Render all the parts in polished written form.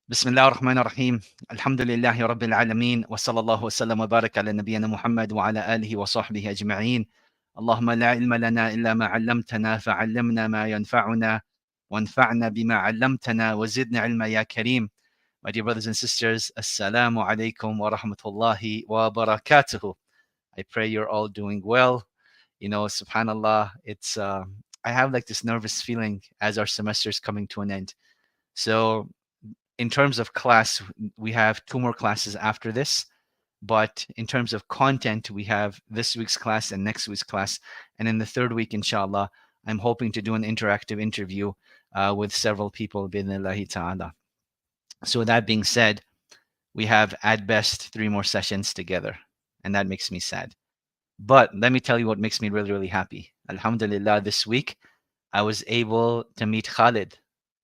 بسم الله الرحمن الرحيم الحمد لله رب العالمين وصلى الله وسلم وبارك على نبينا محمد وعلى آله وصحبه أجمعين اللهم لا علم لنا إلا ما علمتنا فعلمنا ما ينفعنا وانفعنا بما علمتنا وزدنا علما يا كريم. My dear brothers and sisters, Assalamu alaikum wa rahmatullahi wa barakatuhu. I pray you're all doing well. You know, subhanallah, I have like this nervous feeling as our semester is coming to an end. So in terms of class, we have 2 more classes after this. But in terms of content, we have this week's class and next week's class. And in the 3rd week, inshallah, I'm hoping to do an interactive interview with several people, bi'idhnillahi ta'ala. So that being said, we have at best 3 more sessions together. And that makes me sad. But let me tell you what makes me really, really happy. Alhamdulillah, this week, I was able to meet Khalid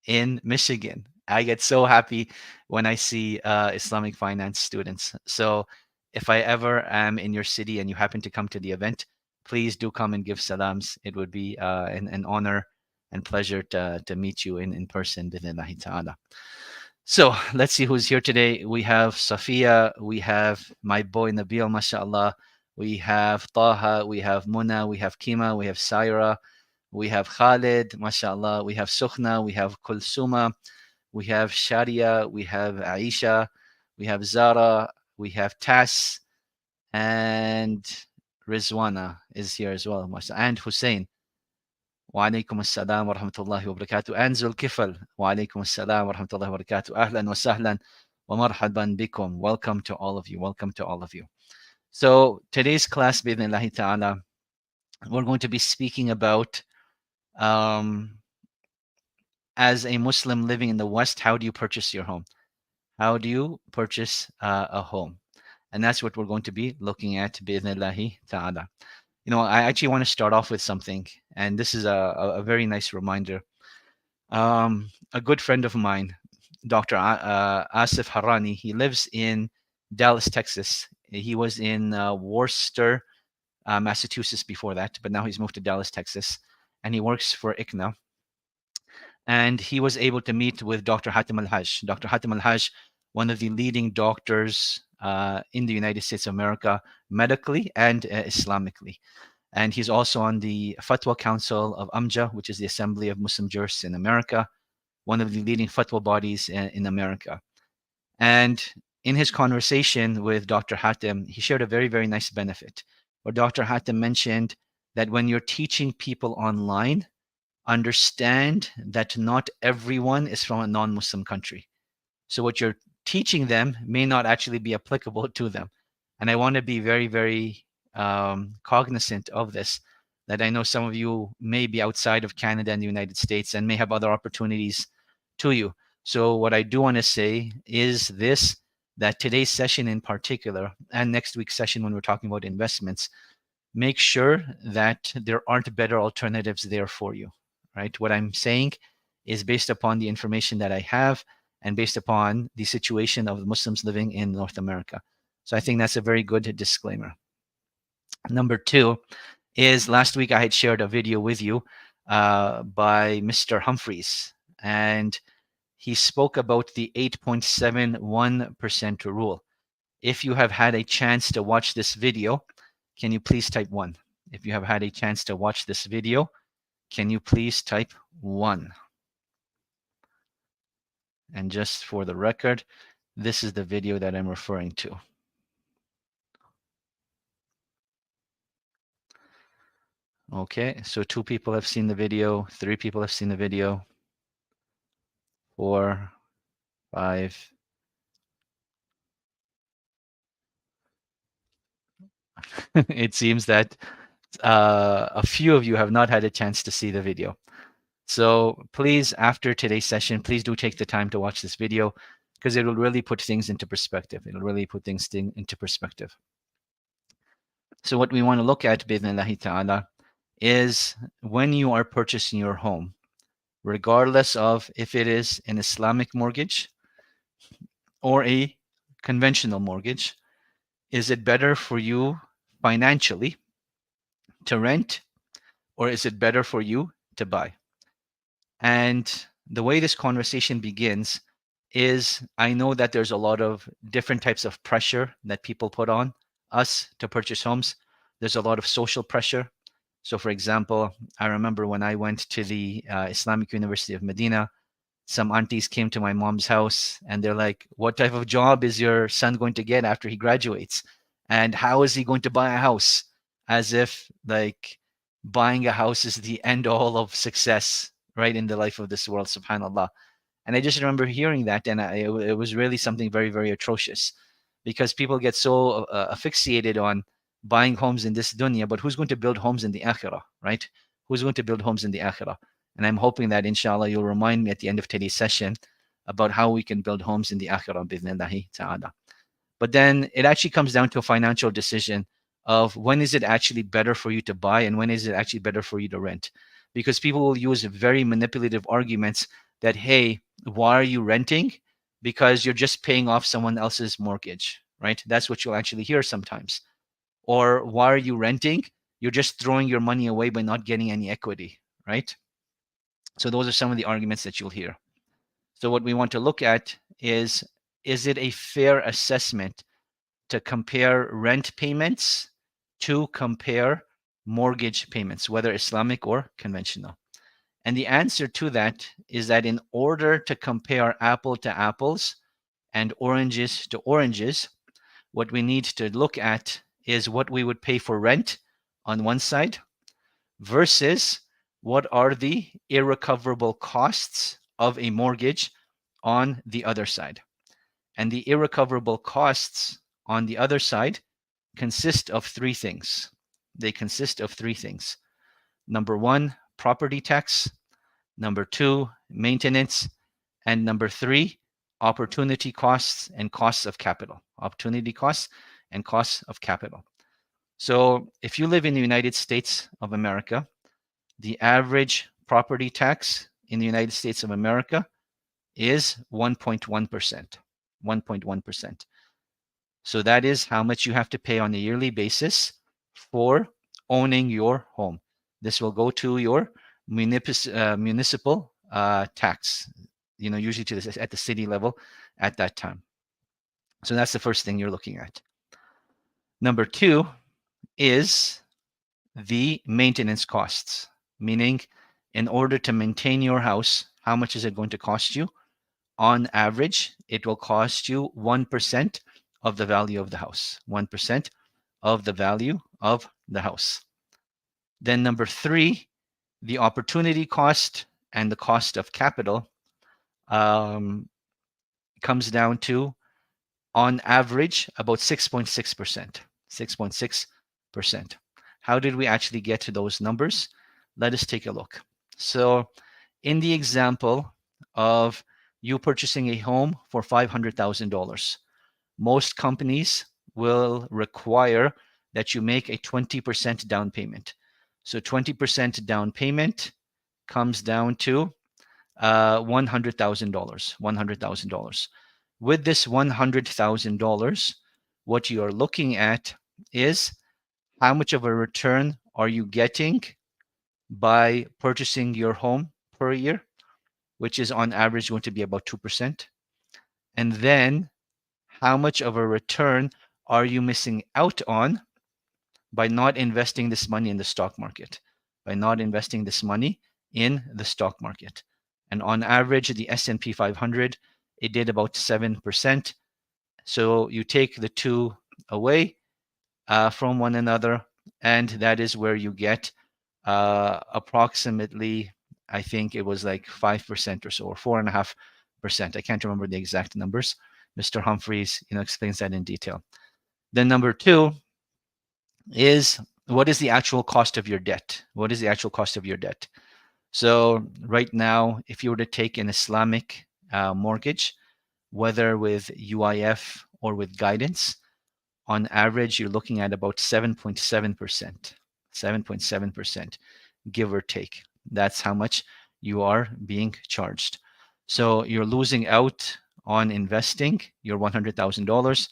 in Michigan. I get so happy when I see Islamic finance students. So if I ever am in your city and you happen to come to the event, please do come and give salams. It would be an honor and pleasure to meet you in person, bidhnillahi ta'ala. So let's see who's here today. We have Safiya, we have my boy Nabil, mashallah. We have Taha, we have Muna, we have Kima, we have Saira, we have Khalid, mashallah. We have Sukhna, we have Kulsuma, we have Sharia, we have Aisha, we have Zara, we have Tas, and Rizwana is here as well, and Hussein. Wa alaikum assalam wa rahmatullahi wa barakatuh. And Zulkifl. Wa alaikum assalam wa rahmatullahi wa barakatuh. Ahlan wa sahlan wa marhaban bikum. Welcome to all of you. Welcome to all of you. So today's class, bi'idhnillahi ta'ala, we're going to be speaking about as a Muslim living in the West, how do you purchase your home? How do you purchase a home? And that's what we're going to be looking at, bi'idhnillahi ta'ala. You know, I actually want to start off with something, and this is a very nice reminder. A good friend of mine, Dr. Asif Harani, he lives in Dallas, Texas. He was in Worcester, Massachusetts before that, but now he's moved to Dallas, Texas, and he works for ICNA. And he was able to meet with Dr. Hatem Al-Haj. Dr. Hatem Al-Haj, one of the leading doctors in the United States of America, medically and Islamically. And he's also on the Fatwa Council of AMJA, which is the Assembly of Muslim Jurists in America, one of the leading fatwa bodies in America. And in his conversation with Dr. Hatem, he shared a very, very nice benefit, where Dr. Hatem mentioned that when you're teaching people online, understand that not everyone is from a non-Muslim country. So what you're teaching them may not actually be applicable to them. And I want to be very, very cognizant of this, that I know some of you may be outside of Canada and the United States and may have other opportunities to you. So what I do want to say is this, that today's session in particular, and next week's session when we're talking about investments, make sure that there aren't better alternatives there for you, right? What I'm saying is based upon the information that I have and based upon the situation of Muslims living in North America. So I think that's a very good disclaimer. Number 2 is last week I had shared a video with you by Mr. Humphreys, and he spoke about the 8.71% rule. If you have had a chance to watch this video, can you please type 1? If you have had a chance to watch this video, can you please type 1? And just for the record, this is the video that I'm referring to. Okay, so 2 people have seen the video, 3 people have seen the video, 4, 5. It seems that a few of you have not had a chance to see the video. So please, after today's session, please do take the time to watch this video, because it will really put things into perspective. It'll really put things into perspective. So what we want to look at, bi'idhnillahi ta'ala, is when you are purchasing your home, regardless of if it is an Islamic mortgage or a conventional mortgage, is it better for you financially to rent, or is it better for you to buy? And the way this conversation begins is I know that there's a lot of different types of pressure that people put on us to purchase homes. There's a lot of social pressure. So, for example, I remember when I went to the Islamic University of Medina, some aunties came to my mom's house and they're like, "What type of job is your son going to get after he graduates? And how is he going to buy a house?" As if like buying a house is the end all of success, right, in the life of this world, subhanAllah. And I just remember hearing that, and it was really something very, very atrocious because people get so asphyxiated on buying homes in this dunya, but who's going to build homes in the akhirah, right? Who's going to build homes in the akhirah? And I'm hoping that, inshallah, you'll remind me at the end of today's session about how we can build homes in the akhirah, bidhnillahi ta'ala. But then it actually comes down to a financial decision of when is it actually better for you to buy and when is it actually better for you to rent. Because people will use very manipulative arguments that, hey, why are you renting? Because you're just paying off someone else's mortgage, right? That's what you'll actually hear sometimes. Or why are you renting? You're just throwing your money away by not getting any equity, right? So those are some of the arguments that you'll hear. So what we want to look at is it a fair assessment to compare rent payments to compare mortgage payments, whether Islamic or conventional? And the answer to that is that in order to compare apple to apples and oranges to oranges, what we need to look at is what we would pay for rent on one side versus what are the irrecoverable costs of a mortgage on the other side. And the irrecoverable costs on the other side consist of three things. They consist of three things. Number one, property tax. Number two, maintenance. And number three, opportunity costs and costs of capital. Opportunity costs and costs of capital. So if you live in the United States of America, the average property tax in the United States of America is 1.1%. 1.1%. So that is how much you have to pay on a yearly basis for owning your home. This will go to your municipal tax, usually at the city level at that time. So that's the first thing you're looking at. Number two is the maintenance costs, meaning in order to maintain your house, how much is it going to cost you? On average, it will cost you 1% of the value of the house. 1% of the value of the house. Then number three, the opportunity cost and the cost of capital comes down to, on average, about 6.6%. 6.6%. How did we actually get to those numbers? Let us take a look. So in the example of you purchasing a home for $500,000, most companies will require that you make a 20% down payment. So 20% down payment comes down to $100,000. $100,000. With this $100,000, what you are looking at is how much of a return are you getting by purchasing your home per year, which is on average going to be about 2%. And then how much of a return are you missing out on by not investing this money in the stock market? By not investing this money in the stock market. And on average, the S&P 500, it did about 7%. So you take the two away from one another, and that is where you get approximately, I think it was like 5% or so, or 4.5%. I can't remember the exact numbers. Mr. Humphreys, explains that in detail. Then number two is, what is the actual cost of your debt? What is the actual cost of your debt? So right now, if you were to take an Islamic mortgage, whether with UIF or with guidance, on average, you're looking at about 7.7%. 7.7%, give or take. That's how much you are being charged. So you're losing out on investing your $100,000.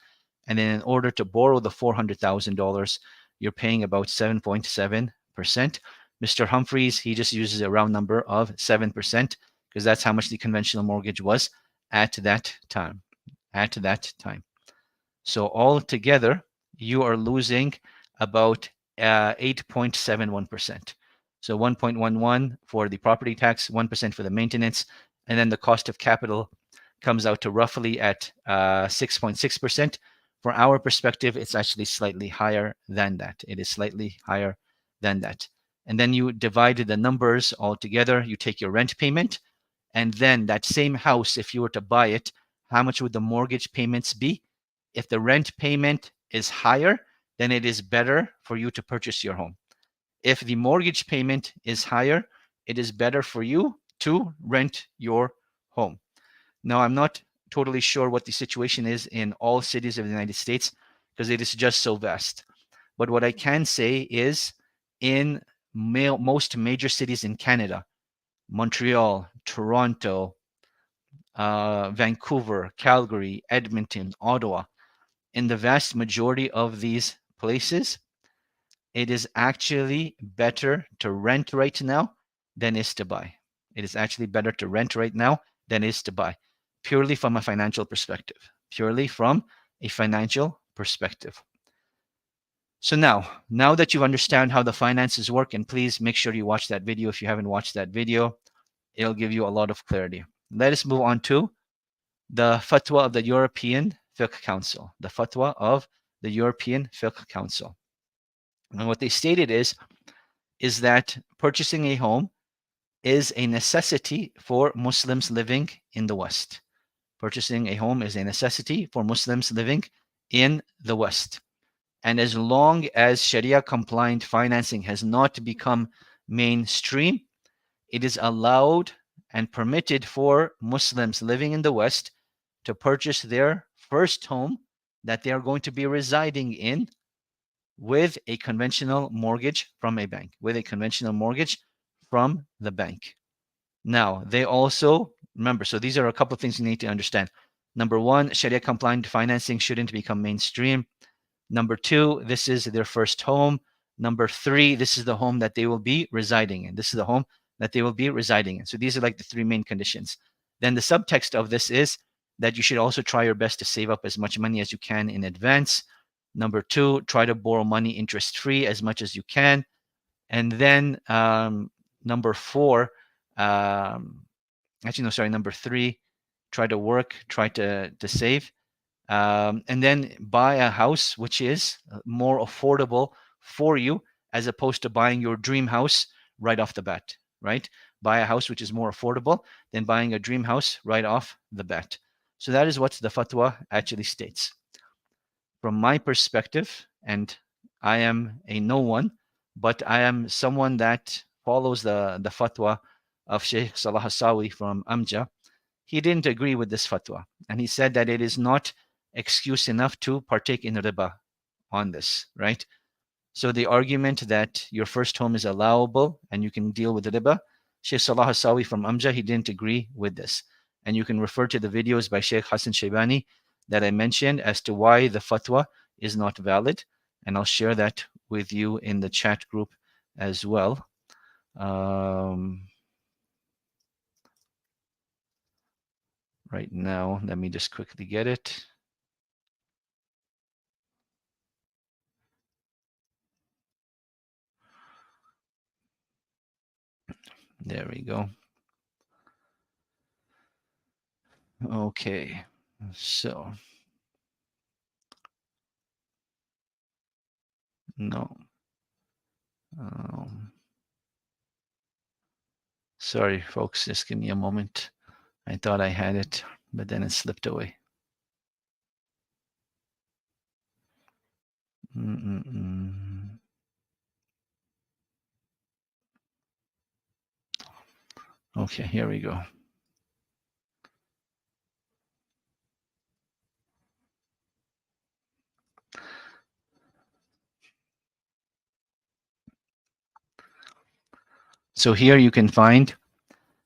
And then in order to borrow the $400,000, you're paying about 7.7%. Mr. Humphreys, he just uses a round number of 7% because that's how much the conventional mortgage was at that time. At that time. So altogether, you are losing about 8.71%. So 1.11 for the property tax, 1% for the maintenance, and then the cost of capital comes out to roughly at 6.6%. For our perspective, it's actually slightly higher than that. It is slightly higher than that. And then you divide the numbers all together. You take your rent payment, and then that same house, if you were to buy it, how much would the mortgage payments be? If the rent payment is higher, then it is better for you to purchase your home. If the mortgage payment is higher, it is better for you to rent your home. Now, I'm not totally sure what the situation is in all cities of the United States because it is just so vast. But what I can say is in most major cities in Canada, Montreal, Toronto, Vancouver, Calgary, Edmonton, Ottawa, in the vast majority of these places, it is actually better to rent right now than is to buy. It is actually better to rent right now than is to buy, purely from a financial perspective. Purely from a financial perspective. So now that you understand how the finances work, and please make sure you watch that video if you haven't watched that video, it'll give you a lot of clarity. Let us move on to the fatwa of the European Fiqh Council. The fatwa of the European Fiqh Council. And what they stated is that purchasing a home is a necessity for Muslims living in the West. Purchasing a home is a necessity for Muslims living in the West. And as long as Sharia-compliant financing has not become mainstream, it is allowed and permitted for Muslims living in the West to purchase their first home that they are going to be residing in with a conventional mortgage from a bank, with a conventional mortgage from the bank. Now, they also, remember, so these are a couple of things you need to understand. Number one, Sharia-compliant financing shouldn't become mainstream. Number two, this is their first home. Number three, this is the home that they will be residing in. This is the home that they will be residing in. So these are like the three main conditions. Then the subtext of this is that you should also try your best to save up as much money as you can in advance. Number two, try to borrow money interest-free as much as you can. And then number four, number three, try to work, try to save. And then buy a house which is more affordable for you as opposed to buying your dream house right off the bat, right? Buy a house which is more affordable than buying a dream house right off the bat. So that is what the fatwa actually states. From my perspective, and I am a no one, but I am someone that follows the fatwa of Sheikh Salah Hassawi from Amja. He didn't agree with this fatwa, and he said that it is not excuse enough to partake in riba on this, right? So the argument that your first home is allowable and you can deal with riba, Sheikh Salah Hassawi from Amja, he didn't agree with this. And you can refer to the videos by Sheikh Hassan Shaybani that I mentioned as to why the fatwa is not valid. And I'll share that with you in the chat group as well. Right now, let me just quickly get it. There we go. Okay, so no. Sorry, folks, just give me a moment. I thought I had it, but then it slipped away. Okay, here we go. So here you can find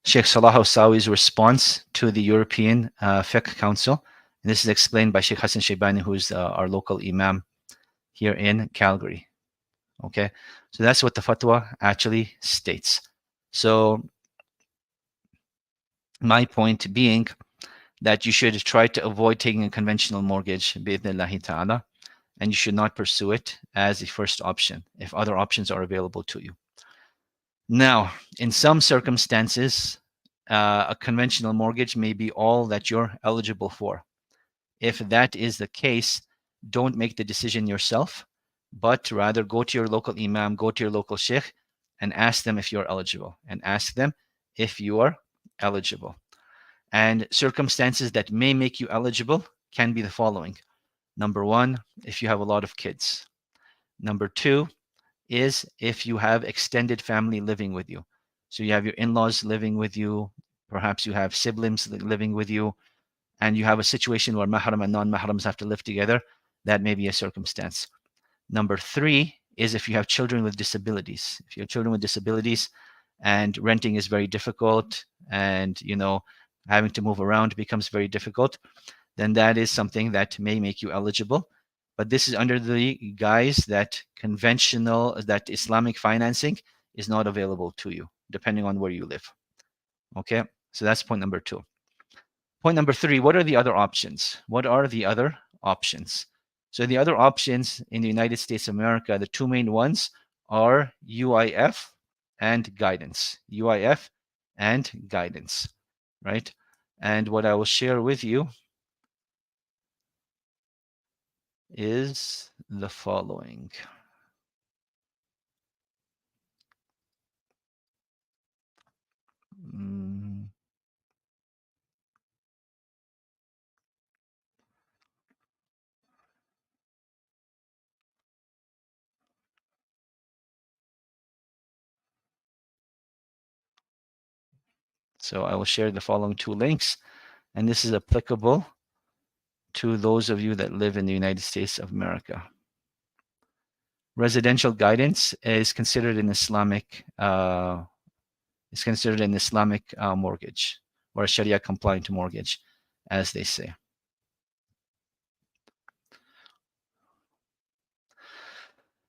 Sheikh Salah Hussawi's response to the European Fiqh Council. And this is explained by Sheikh Hassan Shaybani, who's our local Imam here in Calgary. Okay, so that's what the fatwa actually states. So my point being that you should try to avoid taking a conventional mortgage, bi'idhnillahi ta'ala, and you should not pursue it as a first option if other options are available to you. Now, in some circumstances, a conventional mortgage may be all that you're eligible for. If that is the case, don't make the decision yourself, but rather go to your local imam, go to your local sheikh, and ask them if you're eligible, and ask them if you are eligible. And circumstances that may make you eligible can be the following. Number one, if you have a lot of kids. Number two is if you have extended family living with you. So you have your in-laws living with you, perhaps you have siblings living with you, and you have a situation where mahram and non-mahrams have to live together. That may be a circumstance. Number three is if you have children with disabilities. If you have children with disabilities and renting is very difficult, and having to move around becomes very difficult, then that is something that may make you eligible. But this is under the guise that that Islamic financing is not available to you, depending on where you live. Okay, so that's point number two. Point number three, what are the other options? What are the other options? So the other options in the United States of America, the two main ones are UIF and guidance. UIF and guidance, right? And what I will share with you is the following. So I will share the following two links, and this is applicable to those of you that live in the United States of America. Residential guidance is considered an Islamic mortgage, or a Sharia-compliant mortgage, as they say.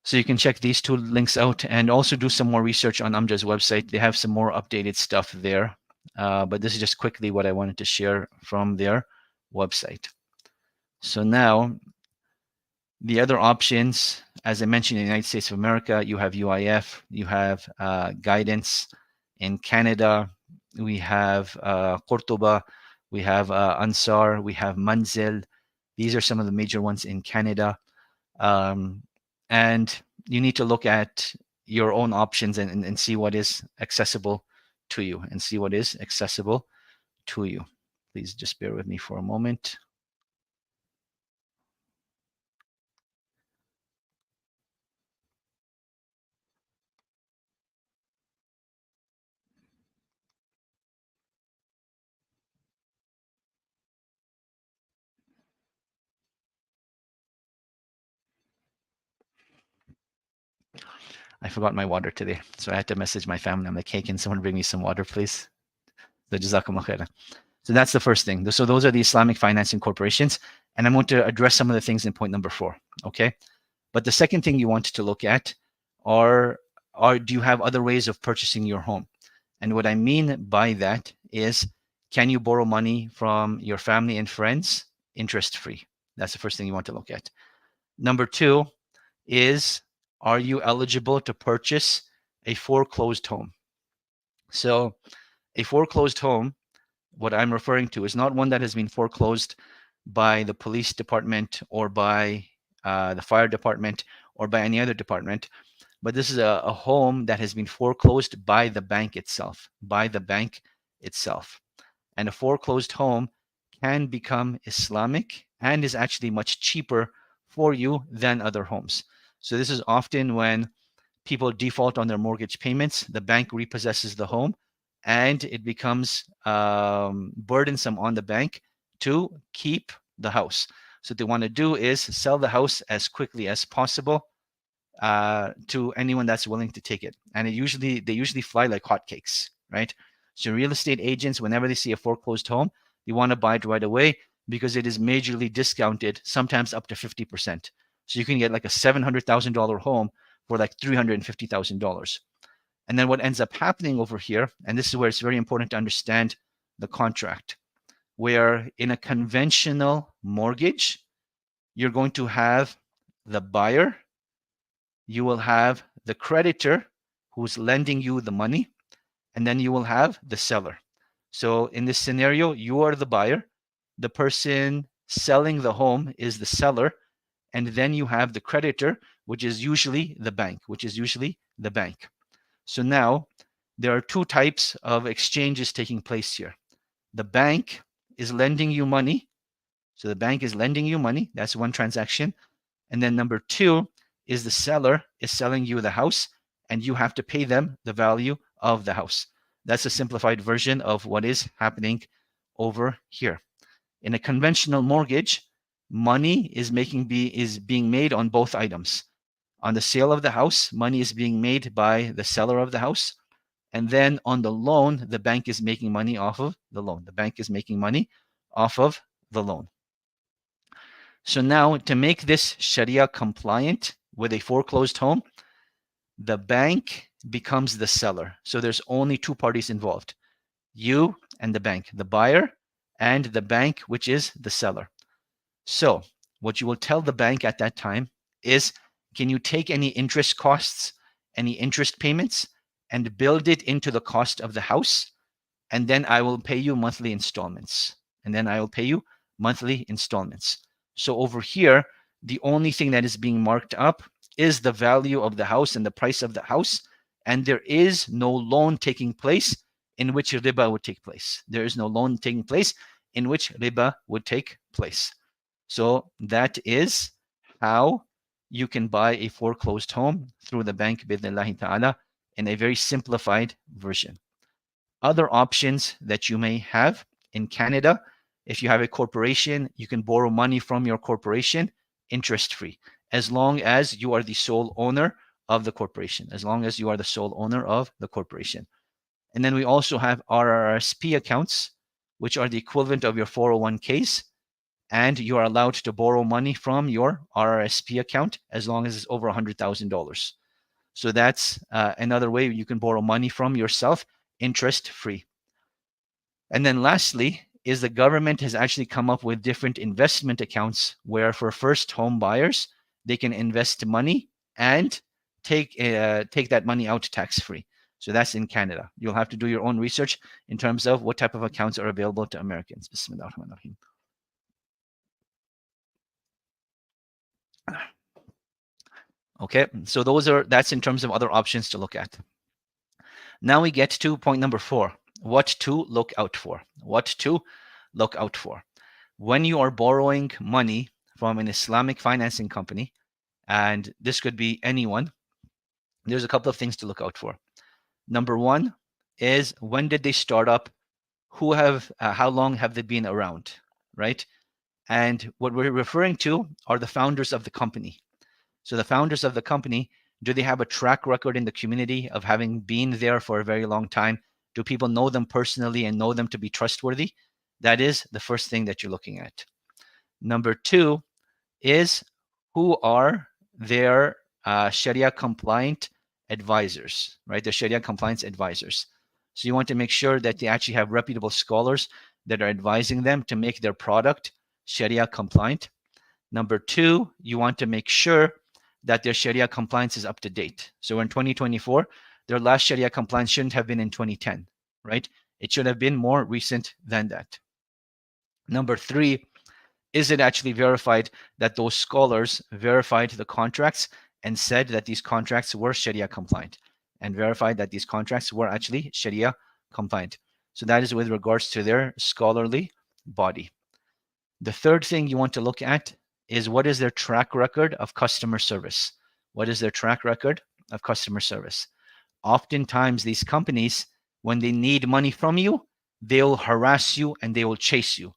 So you can check these two links out and also do some more research on Amjad's website. They have some more updated stuff there. But this is just quickly what I wanted to share from their website. So now, the other options, as I mentioned, in the United States of America, you have UIF, you have guidance. In Canada, we have Qurtuba, we have Ansar, we have Manzil. These are some of the major ones in Canada. And you need to look at your own options and see what is accessible to you Please just bear with me for a moment. I forgot my water today, so I had to message my family. I'm like, hey, can someone bring me some water, please? So jazakumullah khairan. So that's the first thing. So those are the Islamic financing corporations. And I'm going to address some of the things in point number 4. Okay. But the second thing you want to look at are do you have other ways of purchasing your home? And what I mean by that is, can you borrow money from your family and friends interest-free? That's the first thing you want to look at. Number 2 is, are you eligible to purchase a foreclosed home? So a foreclosed home, what I'm referring to, is not one that has been foreclosed by the police department or by the fire department or by any other department, but this is a home that has been foreclosed by the bank itself, And a foreclosed home can become Islamic and is actually much cheaper for you than other homes. So this is often when people default on their mortgage payments, the bank repossesses the home, and it becomes burdensome on the bank to keep the house. So what they want to do is sell the house as quickly as possible to anyone that's willing to take it. And they usually fly like hotcakes, right? So real estate agents, whenever they see a foreclosed home, they want to buy it right away because it is majorly discounted, sometimes up to 50%. So you can get like a $700,000 home for like $350,000. And then what ends up happening over here, and this is where it's very important to understand the contract. where in a conventional mortgage, you're going to have the buyer, you will have the creditor who's lending you the money, and then you will have the seller. So in this scenario, you are the buyer, the person selling the home is the seller, and then you have the creditor, which is usually the bank, So now there are two types of exchanges taking place here. The bank is lending you money. So the bank is lending you money. That's one transaction. And then number two is the seller is selling you the house, and you have to pay them the value of the house. That's a simplified version of what is happening over here. In a conventional mortgage, money is being made on both items. On the sale of the house, money is being made by the seller of the house. And then on the loan, the bank is making money off of the loan. The bank is making money off of the loan. So now to make this Sharia compliant with a foreclosed home, the bank becomes the seller. So there's only two parties involved, you and the bank, the buyer and the bank, which is the seller. So what you will tell the bank at that time is, can you take any interest costs, any interest payments, and build it into the cost of the house? And then I will pay you monthly installments. So over here, the only thing that is being marked up is the value of the house and the price of the house. And there is no loan taking place in which riba would take place. So that is how you can buy a foreclosed home through the bank, bidnillahi ta'ala, in a very simplified version. Other options that you may have in Canada, if you have a corporation, you can borrow money from your corporation interest-free, as long as you are the sole owner of the corporation. And then we also have RRSP accounts, which are the equivalent of your 401ks, and you are allowed to borrow money from your RRSP account as long as it's over $100,000. So that's another way you can borrow money from yourself interest-free. And then lastly is the government has actually come up with different investment accounts where for first home buyers, they can invest money and take that money out tax-free. So that's in Canada. You'll have to do your own research in terms of what type of accounts are available to Americans. Bismillah ar-Rahman ar-Rahim. Okay, so that's in terms of other options to look at. Now we get to point number 4. What to look out for. When you are borrowing money from an Islamic financing company, and this could be anyone, there's a couple of things to look out for. Number 1 is, when did they start up? How long have they been around, right? And what we're referring to are the founders of the company. So the founders of the company, do they have a track record in the community of having been there for a very long time? Do people know them personally and know them to be trustworthy? That is the first thing that you're looking at. Number 2 is, who are their Sharia-compliant advisors, right? The Sharia compliance advisors. So you want to make sure that they actually have reputable scholars that are advising them to make their product Sharia compliant. Number 2, you want to make sure that their Sharia compliance is up to date. So in 2024, their last Sharia compliance shouldn't have been in 2010, right? It should have been more recent than that. Number 3, is it actually verified that those scholars verified the contracts and said that these contracts were Sharia compliant, and verified that these contracts were actually Sharia compliant? So that is with regards to their scholarly body. The third thing you want to look at is, what is their track record of customer service? Oftentimes, these companies, when they need money from you, they'll harass you and they will chase you.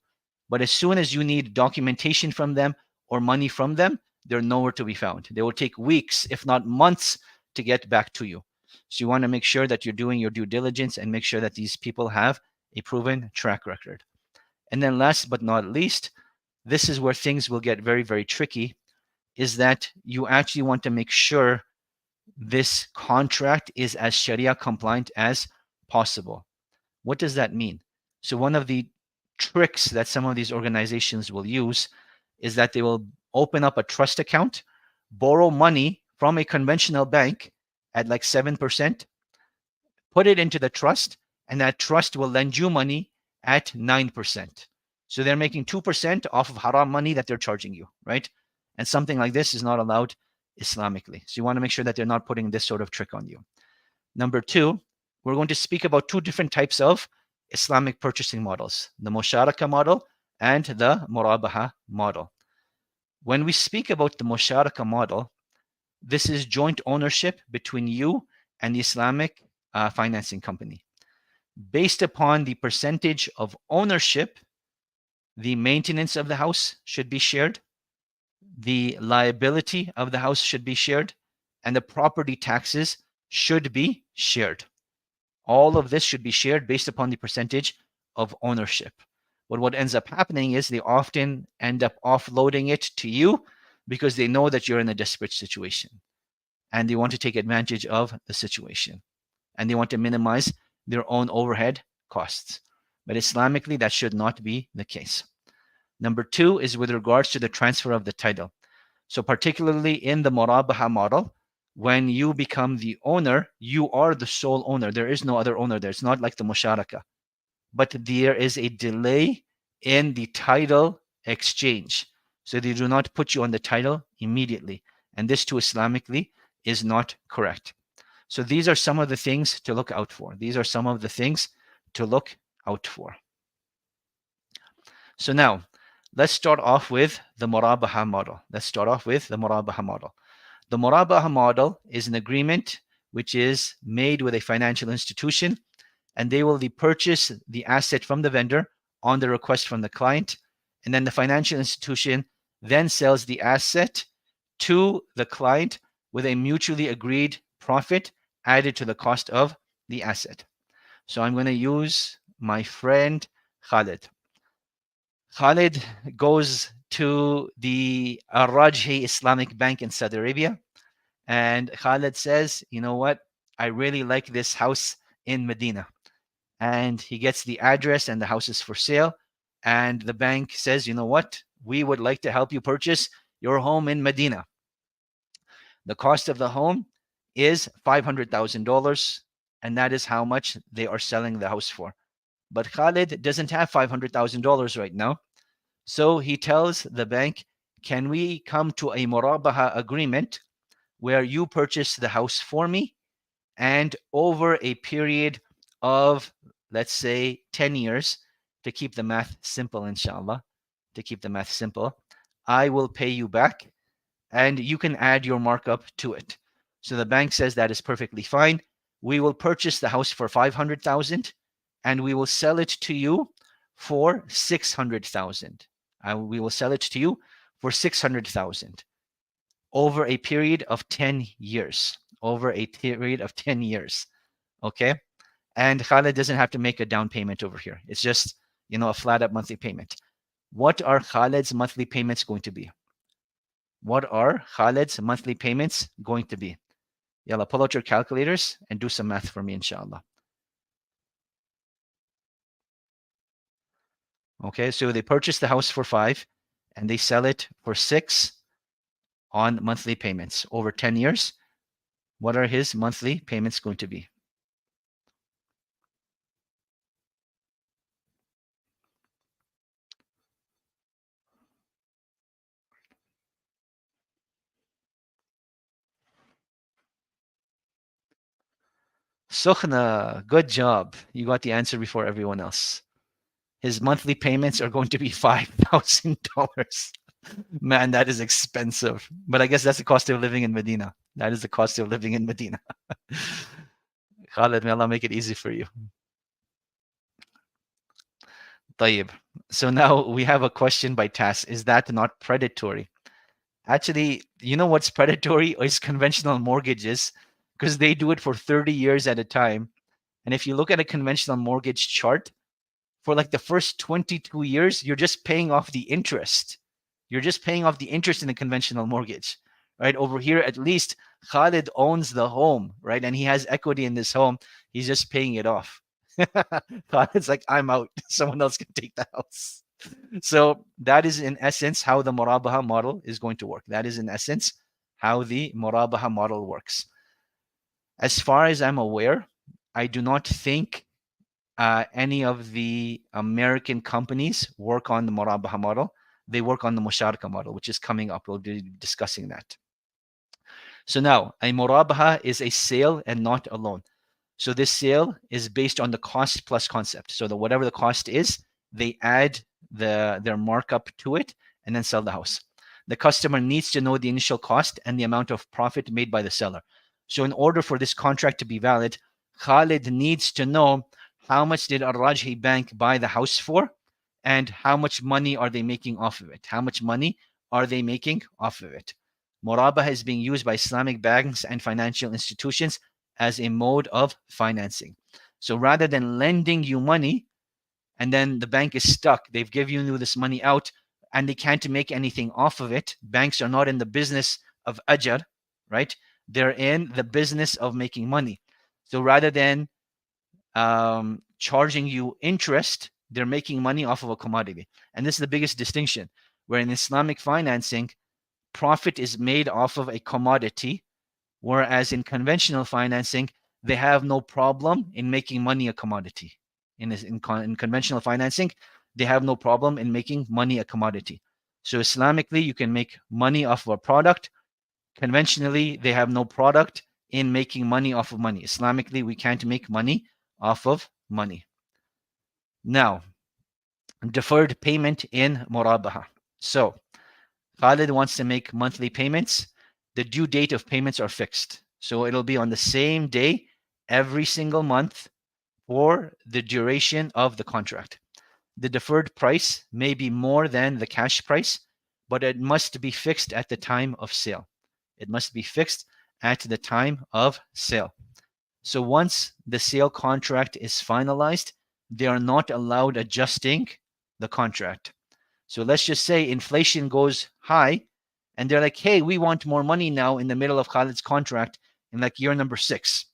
But as soon as you need documentation from them or money from them, they're nowhere to be found. They will take weeks, if not months, to get back to you. So you want to make sure that you're doing your due diligence and make sure that these people have a proven track record. And then last but not least, this is where things will get very, very tricky, is that you actually want to make sure this contract is as Sharia compliant as possible. What does that mean? So one of the tricks that some of these organizations will use is that they will open up a trust account, borrow money from a conventional bank at like 7%, put it into the trust, and that trust will lend you money at 9%. So they're making 2% off of haram money that they're charging you, right? And something like this is not allowed Islamically. So you want to make sure that they're not putting this sort of trick on you. Number two, we're going to speak about two different types of Islamic purchasing models, the Musharaka model and the Morabaha model. When we speak about the Musharaka model, this is joint ownership between you and the Islamic financing company. Based upon the percentage of ownership, the maintenance of the house should be shared, the liability of the house should be shared, and the property taxes should be shared. All of this should be shared based upon the percentage of ownership. But what ends up happening is they often end up offloading it to you because they know that you're in a desperate situation and they want to take advantage of the situation and they want to minimize their own overhead costs. But Islamically, that should not be the case. Number two is with regards to the transfer of the title. So particularly in the Morabaha model, when you become the owner, you are the sole owner. There is no other owner there. It's not like the Musharaka. But there is a delay in the title exchange. So they do not put you on the title immediately. And this too Islamically is not correct. So these are some of the things to look out for. These are some of the things to look out for. So now, let's start off with the Morabaha model. The Morabaha model is an agreement which is made with a financial institution, and they will purchase the asset from the vendor on the request from the client, and then the financial institution then sells the asset to the client with a mutually agreed profit added to the cost of the asset. So I'm going to use my friend Khalid. Khalid goes to the Rajhi Islamic Bank in Saudi Arabia, and Khalid says, you know what, I really like this house in Medina. And he gets the address and the house is for sale. And the bank says, you know what, we would like to help you purchase your home in Medina. The cost of the home is $500,000, and that is how much they are selling the house for. But Khalid doesn't have $500,000 right now. So he tells the bank, can we come to a Morabaha agreement where you purchase the house for me, and over a period of, let's say, 10 years, to keep the math simple, inshallah, I will pay you back and you can add your markup to it. So the bank says that is perfectly fine. We will purchase the house for 500,000 and we will sell it to you for 600,000. We will sell it to you for 600,000 over a period of 10 years. Okay? And Khalid doesn't have to make a down payment over here. It's just, a flat up monthly payment. What are Khalid's monthly payments going to be? Yalla, pull out your calculators and do some math for me, inshallah. Okay, so they purchase the house for 5 and they sell it for 6 on monthly payments over 10 years. What are his monthly payments going to be? Sukhna, good job. You got the answer before everyone else. His monthly payments are going to be $5,000. Man, that is expensive. But I guess that's the cost of living in Medina. Khalid, may Allah make it easy for you. Tayyib. So now we have a question by Tas. Is that not predatory? Actually, you know what's predatory is conventional mortgages, because they do it for 30 years at a time. And if you look at a conventional mortgage chart, for like the first 22 years, you're just paying off the interest. You're just paying off the interest in a conventional mortgage, right? Over here, at least Khalid owns the home, right? And he has equity in this home. He's just paying it off. Khalid's like, I'm out. Someone else can take the house. So that is in essence how the Morabaha model is going to work. That is in essence how the Morabaha model works. As far as I'm aware, I do not think any of the American companies work on the Morabaha model. They work on the Musharaka model, which is coming up. We'll be discussing that. So now, a Morabaha is a sale and not a loan. So this sale is based on the cost plus concept. So whatever the cost is, they add their markup to it and then sell the house. The customer needs to know the initial cost and the amount of profit made by the seller. So in order for this contract to be valid, Khalid needs to know how much did Al-Rajhi Bank buy the house for and how much money are they making off of it? How much money are they making off of it? Morabaha is being used by Islamic banks and financial institutions as a mode of financing. So rather than lending you money and then the bank is stuck, they've given you this money out and they can't make anything off of it. Banks are not in the business of ajr, right? They're in the business of making money. So rather than charging you interest, they're making money off of a commodity. And this is the biggest distinction, where in Islamic financing, profit is made off of a commodity, whereas in conventional financing, they have no problem in making money a commodity. In conventional financing, they have no problem in making money a commodity. So Islamically, you can make money off of a product. Conventionally, they have no product in making money off of money. Islamically, we can't make money off of money. Now, deferred payment in Morabaha. So Khalid wants to make monthly payments. The due date of payments are fixed. So it'll be on the same day every single month for the duration of the contract. The deferred price may be more than the cash price, but it must be fixed at the time of sale. It must be fixed at the time of sale. So once the sale contract is finalized, they are not allowed adjusting the contract. So let's just say inflation goes high and they're like, hey, we want more money now in the middle of Khalid's contract in like year number 6.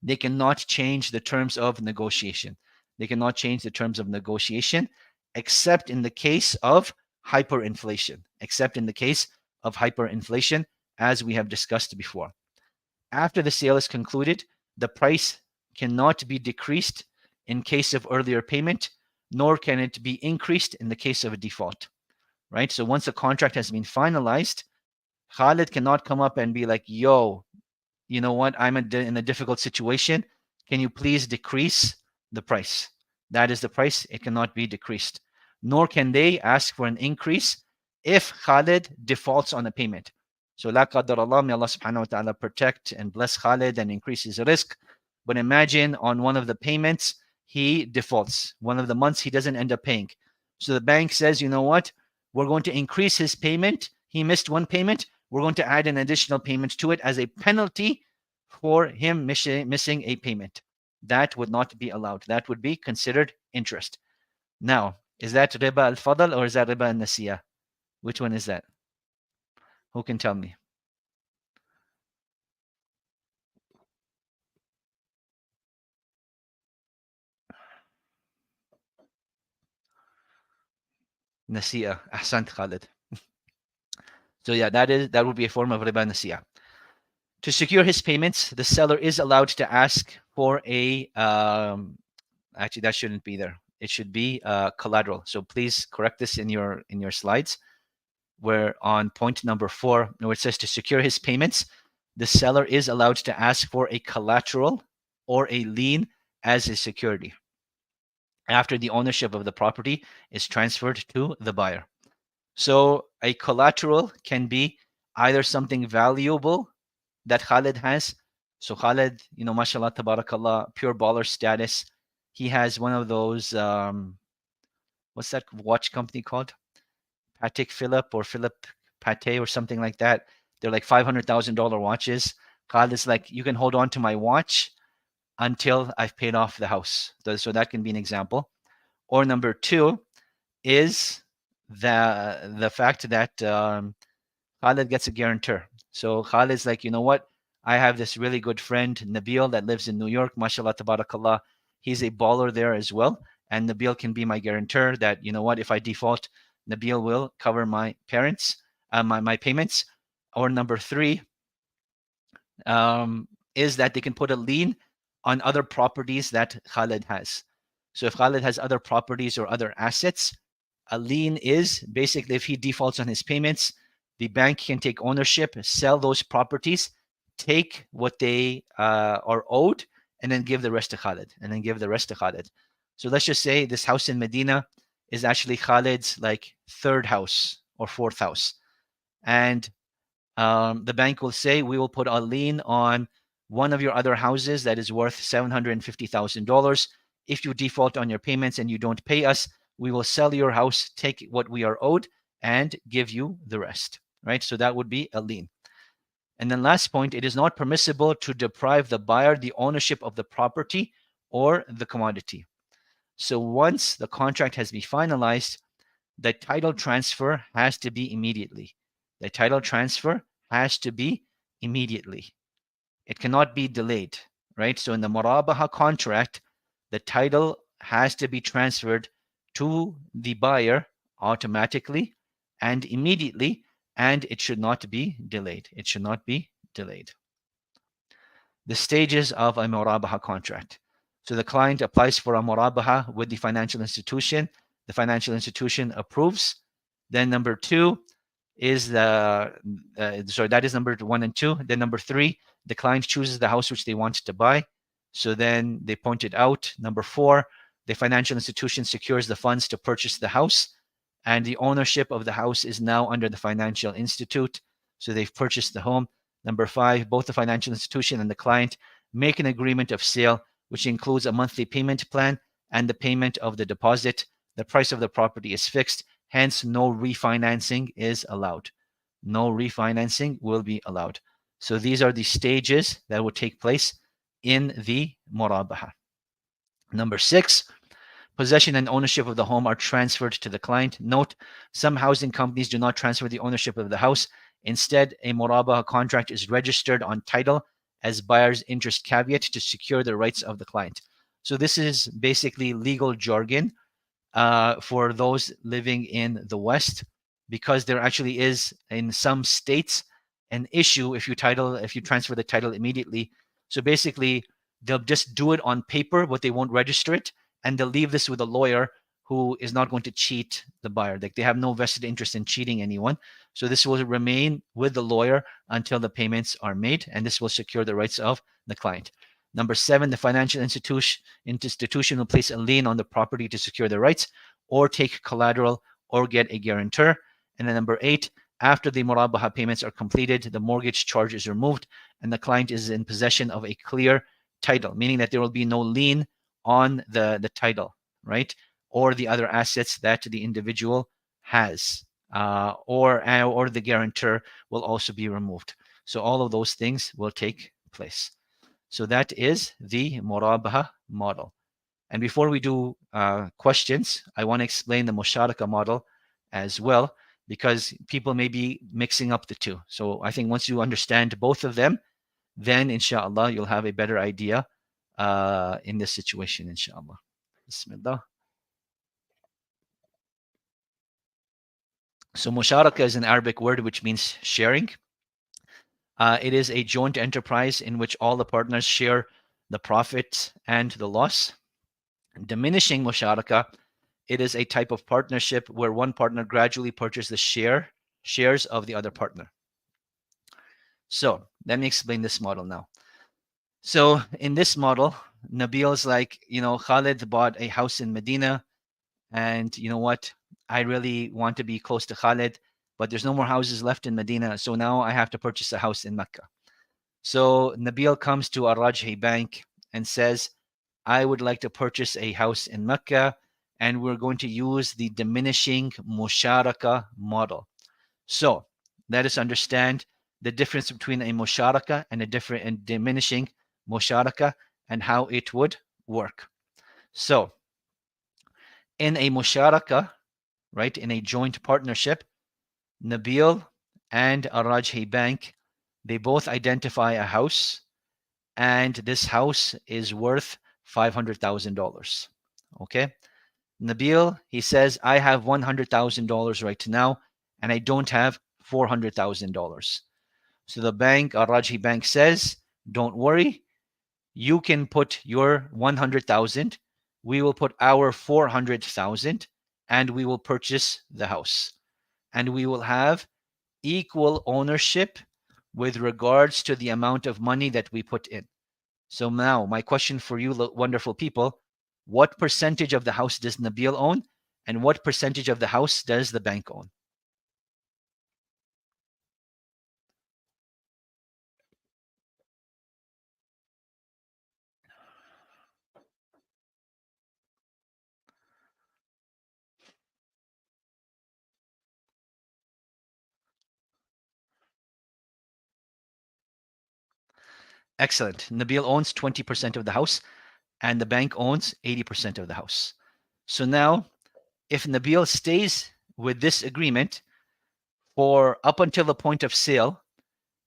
They cannot change the terms of negotiation. They cannot change the terms of negotiation except in the case of hyperinflation, except in the case of hyperinflation, as we have discussed before. After the sale is concluded, the price cannot be decreased in case of earlier payment, nor can it be increased in the case of a default, right? So once the contract has been finalized, Khalid cannot come up and be like, yo, you know what? I'm in a difficult situation. Can you please decrease the price? That is the price. It cannot be decreased. Nor can they ask for an increase if Khalid defaults on a payment. So la qadar Allah, may Allah subhanahu wa ta'ala protect and bless Khalid and increase his risk. But imagine on one of the payments, he defaults. One of the months he doesn't end up paying. So the bank says, you know what? We're going to increase his payment. He missed one payment. We're going to add an additional payment to it as a penalty for him missing a payment. That would not be allowed. That would be considered interest. Now, is that riba al-fadl or is that riba al-nasiyah? Which one is that? Who can tell me? Nasiyah. Ahsant, Khalid. So yeah, that would be a form of riba nasiyah. To secure his payments, the seller is allowed to ask for a actually that shouldn't be there. It should be collateral. So please correct this in your slides. Where on point number 4, where it says to secure his payments, the seller is allowed to ask for a collateral or a lien as a security after the ownership of the property is transferred to the buyer. So a collateral can be either something valuable that Khalid has. So Khalid, you know, mashallah, tabarakallah, pure baller status. He has one of those, what's that watch company called? Patek Philippe or Philippe Patek or something like that. They're like $500,000 watches. Khalid's like, you can hold on to my watch until I've paid off the house. So that can be an example. Or number 2 is the fact that Khalid gets a guarantor. So Khalid's like, you know what? I have this really good friend, Nabil, that lives in New York. Mashallah, tabarakallah. He's a baller there as well. And Nabil can be my guarantor that, you know what, if I default, Nabil will cover my parents, my payments. Or number three, is that they can put a lien on other properties that Khalid has. So if Khalid has other properties or other assets, a lien is basically if he defaults on his payments, the bank can take ownership, sell those properties, take what they are owed, and then give the rest to Khalid, and then give the rest to Khalid. So let's just say this house in Medina is actually Khalid's like third house or fourth house. And the bank will say, we will put a lien on one of your other houses that is worth $750,000. If you default on your payments and you don't pay us, we will sell your house, take what we are owed, and give you the rest, right? So that would be a lien. And then last point, it is not permissible to deprive the buyer the ownership of the property or the commodity. So once the contract has been finalized, the title transfer has to be immediately. The title transfer has to be immediately. It cannot be delayed, right? So in the Morabaha contract, the title has to be transferred to the buyer automatically and immediately, and it should not be delayed. It should not be delayed. The stages of a Morabaha contract. So the client applies for a Morabaha with the financial institution. The financial institution approves. Then number two is that is number 1 and 2. Then number 3, the client chooses the house which they want to buy. So then they point it out. Number 4, the financial institution secures the funds to purchase the house, and the ownership of the house is now under the financial institute. So they've purchased the home. Number 5, both the financial institution and the client make an agreement of sale, which includes a monthly payment plan and the payment of the deposit. The price of the property is fixed, hence no refinancing is allowed. No refinancing will be allowed. So these are the stages that will take place in the Morabaha. Number 6, possession and ownership of the home are transferred to the client. Note, some housing companies do not transfer the ownership of the house. Instead, a Morabaha contract is registered on title as buyer's interest caveat to secure the rights of the client. So this is basically legal jargon for those living in the West, because there actually is in some states an issue if you transfer the title immediately. So basically, they'll just do it on paper, but they won't register it, and they'll leave this with a lawyer who is not going to cheat the buyer. Like, they have no vested interest in cheating anyone. So this will remain with the lawyer until the payments are made, and this will secure the rights of the client. Number 7, the financial institution will place a lien on the property to secure the rights, or take collateral, or get a guarantor. And then number 8, after the Morabaha payments are completed, the mortgage charge is removed, and the client is in possession of a clear title, meaning that there will be no lien on the title, right? Or the other assets that the individual has, or the guarantor will also be removed. So all of those things will take place. So that is the Morabaha model. And before we do questions, I want to explain the Musharaka model as well, because people may be mixing up the two. So I think once you understand both of them, then inshallah you'll have a better idea in this situation, inshallah. Bismillah. So Musharaka is an Arabic word which means sharing. It is a joint enterprise in which all the partners share the profit and the loss. Diminishing Musharaka, it is a type of partnership where one partner gradually purchases the shares of the other partner. So let me explain this model now. So in this model, Nabil's like, Khalid bought a house in Medina, and you know what? I really want to be close to Khalid, but there's no more houses left in Medina, so now I have to purchase a house in Mecca. So Nabil comes to Al-Rajhi Bank and says, I would like to purchase a house in Mecca, and we're going to use the diminishing Musharaka model. So let us understand the difference between a Musharaka and a diminishing Musharaka and how it would work. So in a Musharaka, right, in a joint partnership, Nabil and Al-Rajhi Bank, they both identify a house, and this house is worth $500,000. Okay. Nabil, he says, I have $100,000 right now, and I don't have $400,000. So the bank, Al Rajhi Bank says, don't worry, you can put your 100,000, we will put our 400,000, and we will purchase the house. And we will have equal ownership with regards to the amount of money that we put in. So now, my question for you, wonderful people, what percentage of the house does Nabil own? And what percentage of the house does the bank own? Excellent. Nabil owns 20% of the house, and the bank owns 80% of the house. So now, if Nabil stays with this agreement for up until the point of sale,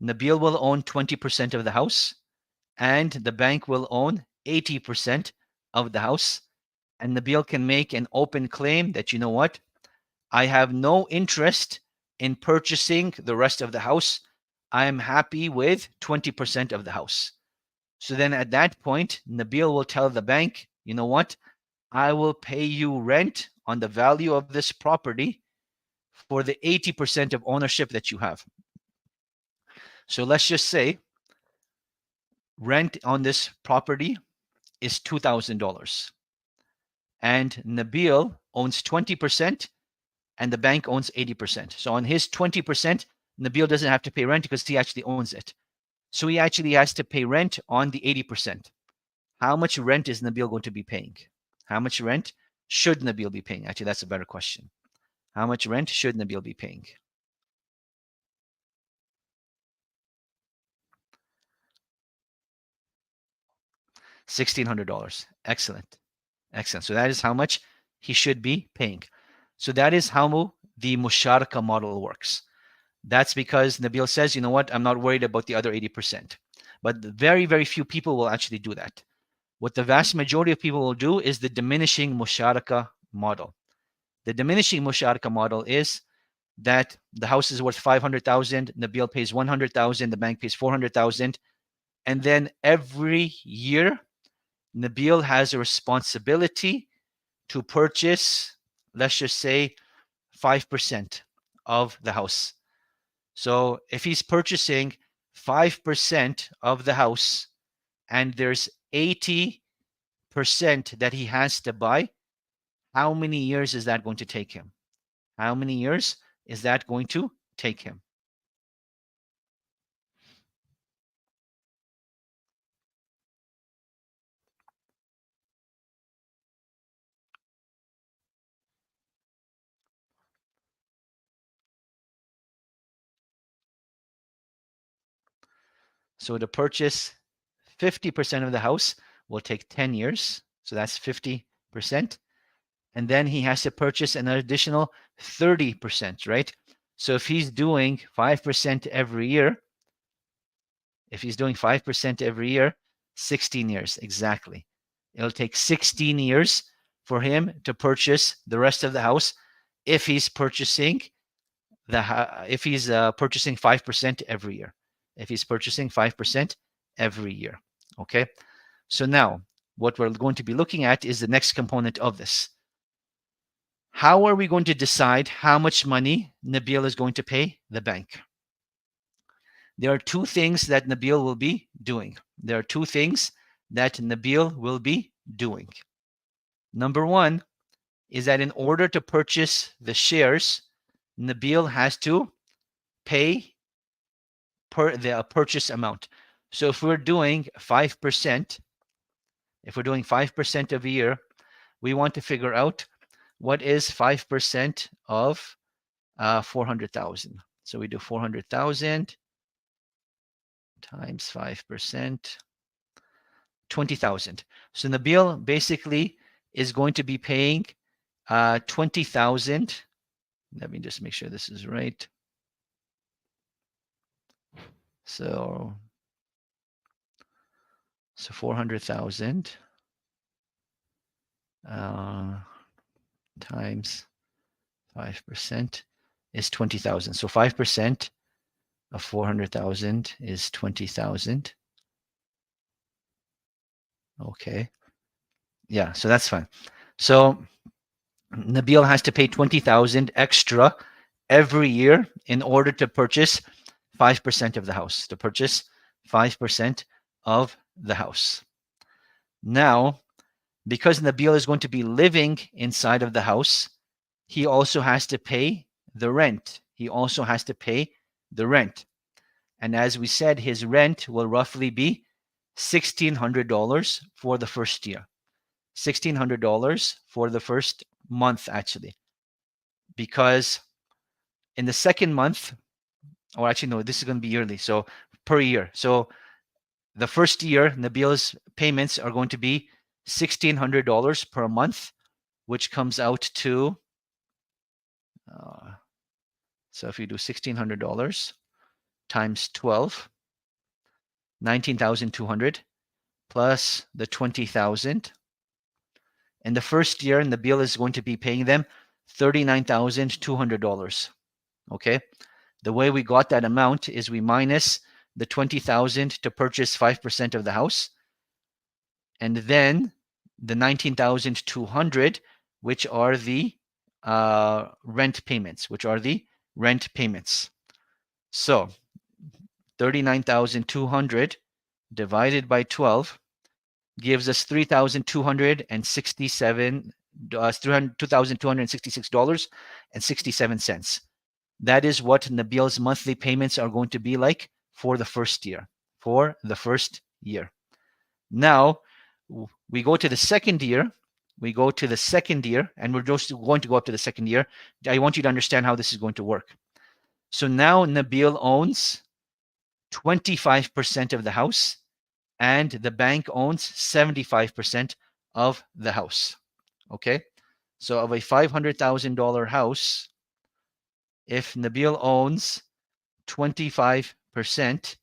Nabil will own 20% of the house, and the bank will own 80% of the house. And Nabil can make an open claim that, you know what, I have no interest in purchasing the rest of the house. I am happy with 20% of the house. So then at that point, Nabil will tell the bank, you know what, I will pay you rent on the value of this property for the 80% of ownership that you have. So let's just say rent on this property is $2,000, and Nabil owns 20% and the bank owns 80%. So on his 20%, Nabil doesn't have to pay rent because he actually owns it. So he actually has to pay rent on the 80%. How much rent is Nabil going to be paying? How much rent should Nabil be paying? Actually, that's a better question. How much rent should Nabil be paying? $1,600. Excellent. Excellent. So that is how much he should be paying. So that is how the Musharaka model works. That's because Nabil says, you know what, I'm not worried about the other 80%. But very, very few people will actually do that. What the vast majority of people will do is the diminishing Musharaka model. The diminishing Musharaka model is that the house is worth 500,000, Nabil pays 100,000, the bank pays 400,000, and then every year Nabil has a responsibility to purchase, let's just say, 5% of the house. So if he's purchasing 5% of the house and there's 80% that he has to buy, how many years is that going to take him? How many years is that going to take him? So to purchase 50% of the house will take 10 years. So that's 50%. And then he has to purchase an additional 30%, right? So if he's doing 5% every year, 16 years, exactly. It'll take 16 years for him to purchase the rest of the house if he's purchasing purchasing 5% every year. If he's purchasing 5% every year. Okay. So now what we're going to be looking at is the next component of this. How are we going to decide how much money Nabil is going to pay the bank? There are two things that Nabil will be doing. Number one is that in order to purchase the shares, Nabil has to pay the purchase amount. So if we're doing 5%, every year, we want to figure out what is 5% of 400,000. So we do 400,000 times 5%, 20,000. So Nabil basically is going to be paying 20,000. Let me just make sure this is right. So 400,000 times 5% is 20,000. So 5% of 400,000 is 20,000. Okay. Yeah, so that's fine. So Nabil has to pay 20,000 extra every year in order to purchase 5% of the house, to purchase 5% of the house. Now, because Nabil is going to be living inside of the house, he also has to pay the rent. He also has to pay the rent. And as we said, his rent will roughly be $1,600 for the first year. $1,600 for the first month, actually. Because in the second month, or actually, no, this is going to be yearly. So per year. So the first year, Nabil's payments are going to be $1,600 per month, which comes out to, so if you do $1,600 times 12, 19,200 plus the 20,000. In the first year, Nabil is going to be paying them $39,200. Okay. The way we got that amount is we minus the 20,000 to purchase 5% of the house, and then the 19,200, which are the rent payments, So 39,200 divided by 12 gives us $2,266.67. That is what Nabil's monthly payments are going to be like for the first year. Now, we go to the second year. And we're just going to go up to the second year. I want you to understand how this is going to work. So now Nabil owns 25% of the house, and the bank owns 75% of the house. Okay? So of a $500,000 house, if Nabil owns 25%,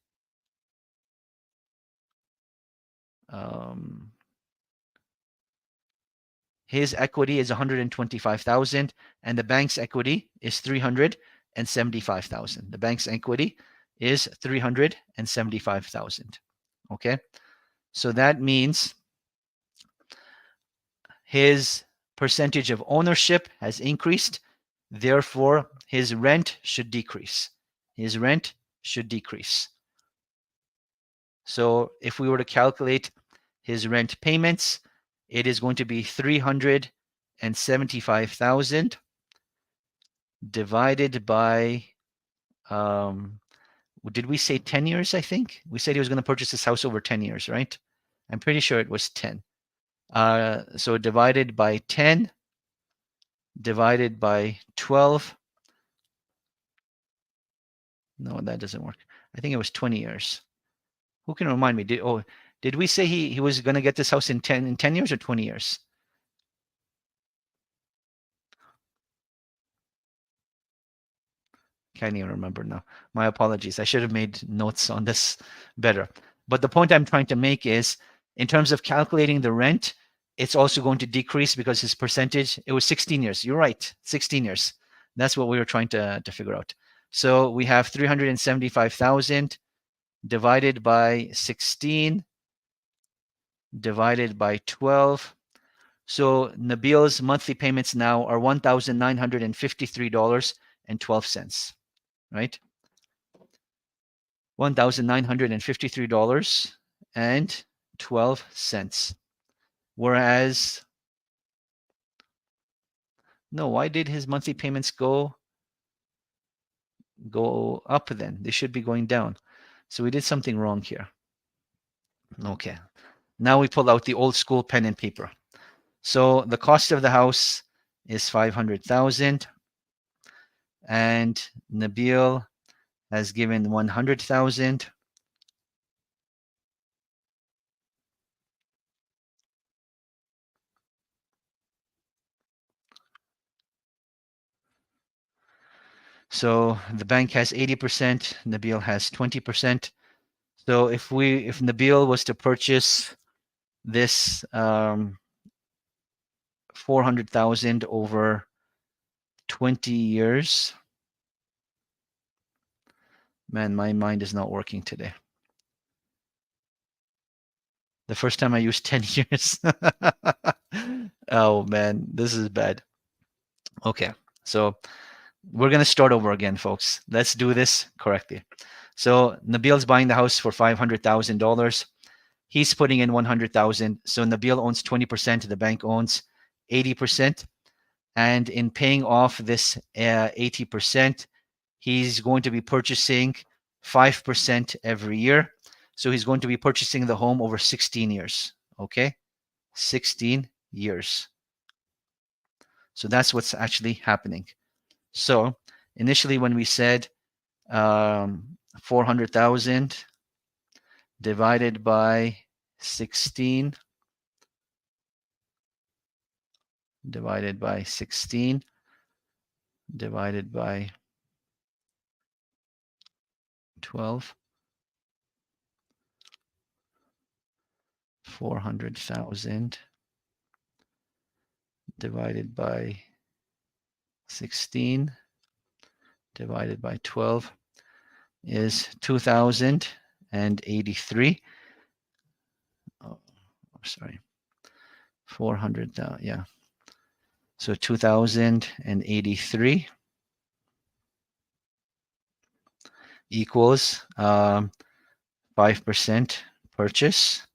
his equity is 125,000, and the bank's equity is 375,000. The bank's equity is 375,000. Okay? So that means his percentage of ownership has increased. Therefore, his rent should decrease. So if we were to calculate his rent payments, it is going to be 375,000 divided by, did we say 10 years, I think? We said he was going to purchase this house over 10 years, right? I'm pretty sure it was 10. So divided by 10, divided by 12. No, that doesn't work. I think it was 20 years. Who can remind me? Did we say he was going to get this house in 10 years or 20 years? Can't even remember now. My apologies. I should have made notes on this better. But the point I'm trying to make is, in terms of calculating the rent, it's also going to decrease because his percentage, it was 16 years. You're right, 16 years. That's what we were trying to figure out. So we have 375,000 divided by 16 divided by 12. So Nabil's monthly payments now are $1,953.12, right? $1,953.12. Whereas, no, why did his monthly payments go up then? They should be going down. So we did something wrong here. Okay. Now we pull out the old school pen and paper. So the cost of the house is 500,000, and Nabil has given 100,000. So the bank has 80%, Nabil has 20%. So if Nabil was to purchase this 400,000 over 20 years. Man, my mind is not working today. The first time I used 10 years. Oh man, this is bad. Okay, so we're going to start over again, folks. Let's do this correctly. So Nabil's buying the house for $500,000. He's putting in 100,000. So Nabil owns 20%. The bank owns 80%. And in paying off this 80%, he's going to be purchasing 5% every year. So he's going to be purchasing the home over 16 years. Okay, 16 years. So that's what's actually happening. So initially, when we said 400,000 divided by 16 divided by 16 divided by 12, 400,000 divided by 16 divided by 12 is 2,083. Oh, sorry, 400,000. Yeah. So 2,083 equals 5% purchase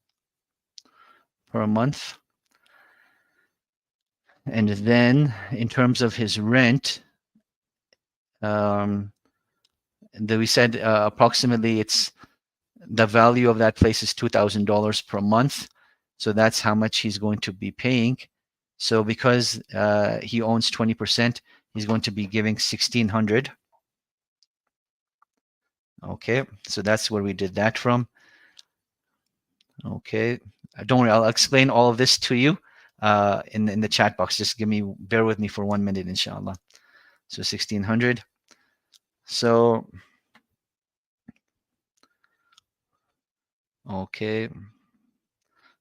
per month. And then in terms of his rent, we said approximately it's the value of that place is $2,000 per month. So that's how much he's going to be paying. So because he owns 20%, he's going to be giving $1,600. Okay, so that's where we did that from. Okay, don't worry, I'll explain all of this to you in the chat box. Just bear with me for 1 minute, inshallah. So 1,600. So okay,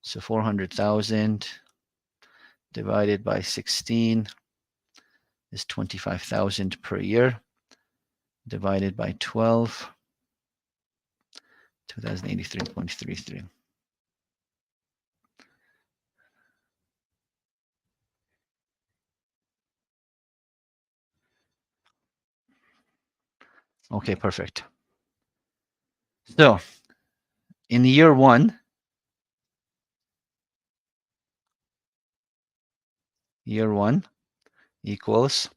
so 400,000 divided by 16 is 25,000 per year, divided by 12, 2,083.33. Okay, perfect. So in year one equals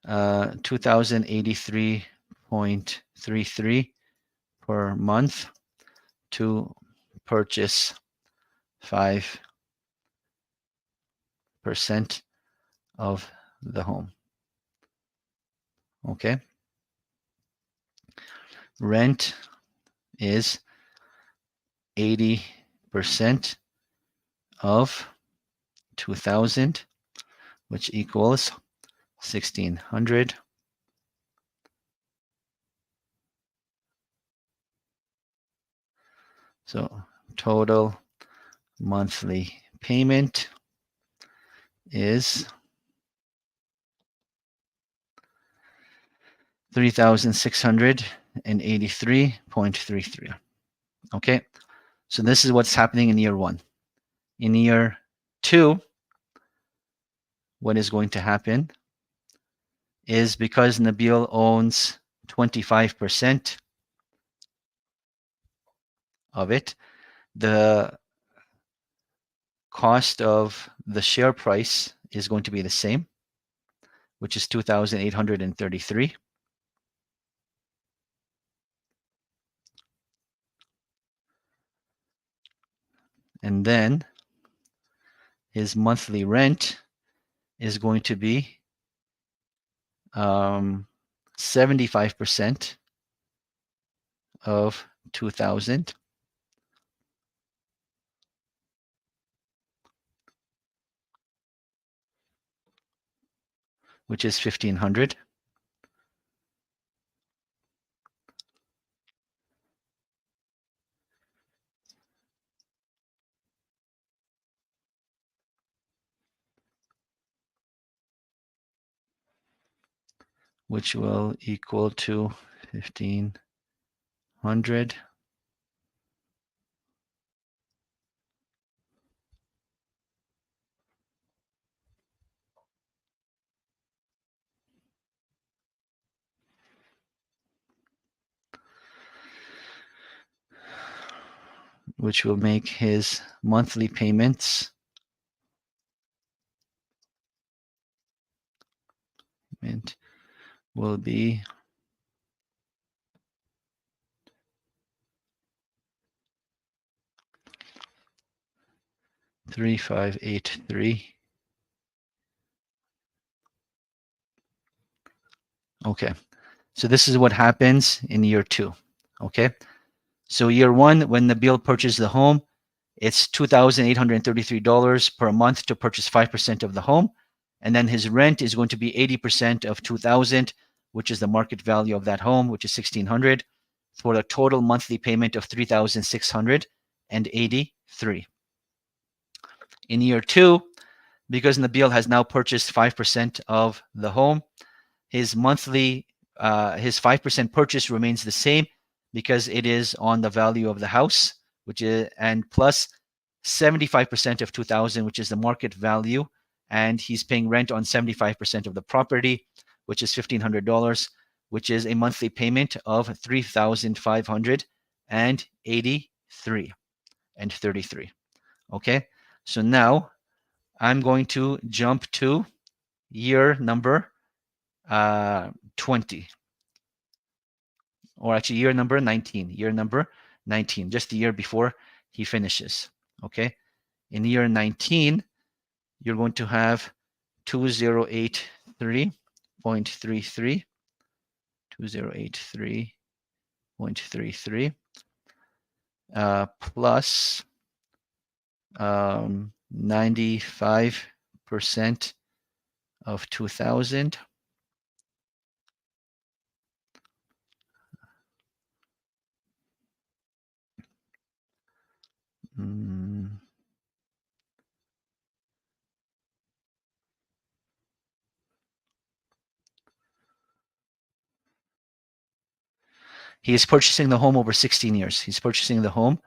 2,083.33 per month to purchase 5% of the home. Okay. Rent is 80% of 2,000, which equals 1,600. So total monthly payment is 3,683.33. Okay, so this is what's happening in year one. In year two, what is going to happen is because Nabil owns 25% of it, the cost of the share price is going to be the same, which is 2,833. And then his monthly rent is going to be 75% of 2,000, which is 1,500. which will equal to 1,500. Which will make his monthly payments will be 3,583. Okay, so this is what happens in year 2. Okay, so year 1, when Nabil purchased the home, it's $2,833 per month to purchase 5% of the home, and then his rent is going to be 80% of 2,000, which is the market value of that home, which is 1,600, for a total monthly payment of 3,683. In year 2, because Nabil has now purchased 5% of the home, his monthly his 5% purchase remains the same because it is on the value of the house, which is, and plus 75% of 2,000, which is the market value, and he's paying rent on 75% of the property, which is $1,500, which is a monthly payment of 3,583 and 33. Okay, so now I'm going to jump to year number 20, or actually year number 19. Year number 19, just the year before he finishes. Okay, in year 19, you're going to have 2083.33, 2083.33 plus 95% of 2,000. He is purchasing the home over 16 years. He's purchasing the home.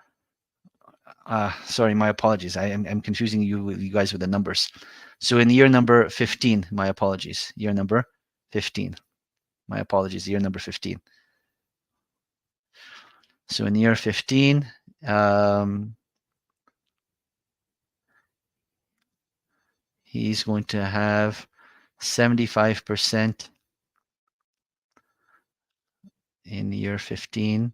Sorry, my apologies. I'm confusing you guys with the numbers. So in year number 15, my apologies. Year number 15. My apologies. Year number 15. So in year 15, he's going to have 75% in year 15.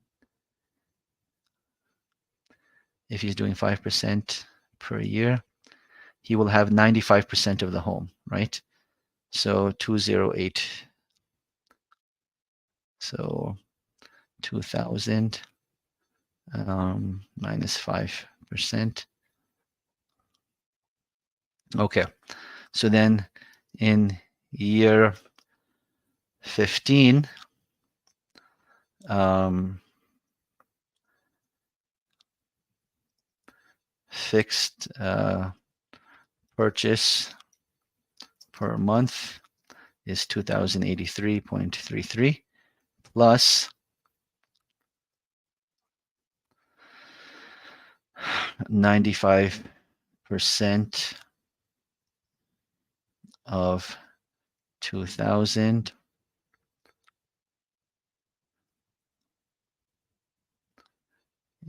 If he's doing 5% per year, he will have 95% of the home, right? So 208. So 2,000 minus 5%. Okay, so then in year 15, fixed purchase per month is 2,083.33 plus 95% of 2,000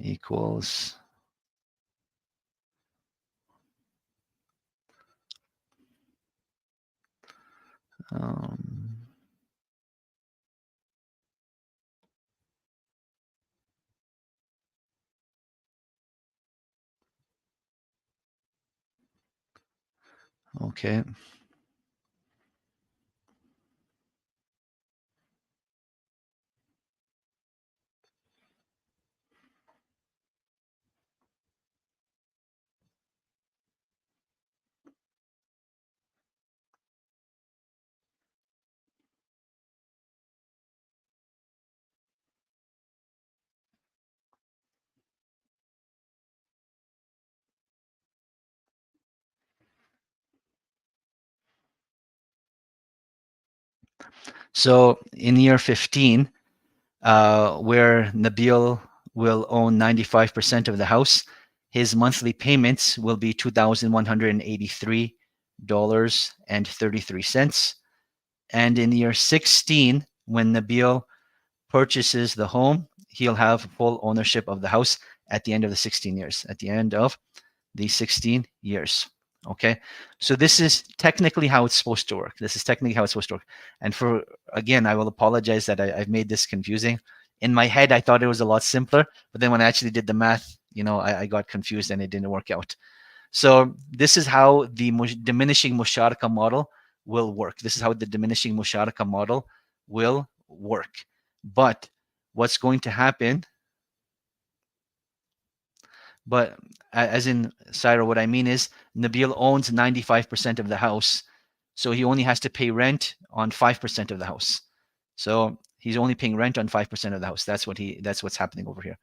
equals okay. So in year 15, where Nabil will own 95% of the house, his monthly payments will be $2,183.33. And in year 16, when Nabil purchases the home, he'll have full ownership of the house at the end of the 16 years, at the end of the 16 years. Okay, so this is technically how it's supposed to work. This is technically how it's supposed to work. And for, again, I will apologize that I've made this confusing. In my head, I thought it was a lot simpler, but then when I actually did the math, I got confused and it didn't work out. So this is how the diminishing Musharaka model will work. This is how the diminishing Musharaka model will work. But what's going to happen, but as in Syra, what I mean is Nabil owns 95% of the house. So he only has to pay rent on 5% of the house. So he's only paying rent on 5% of the house. That's what's happening over here.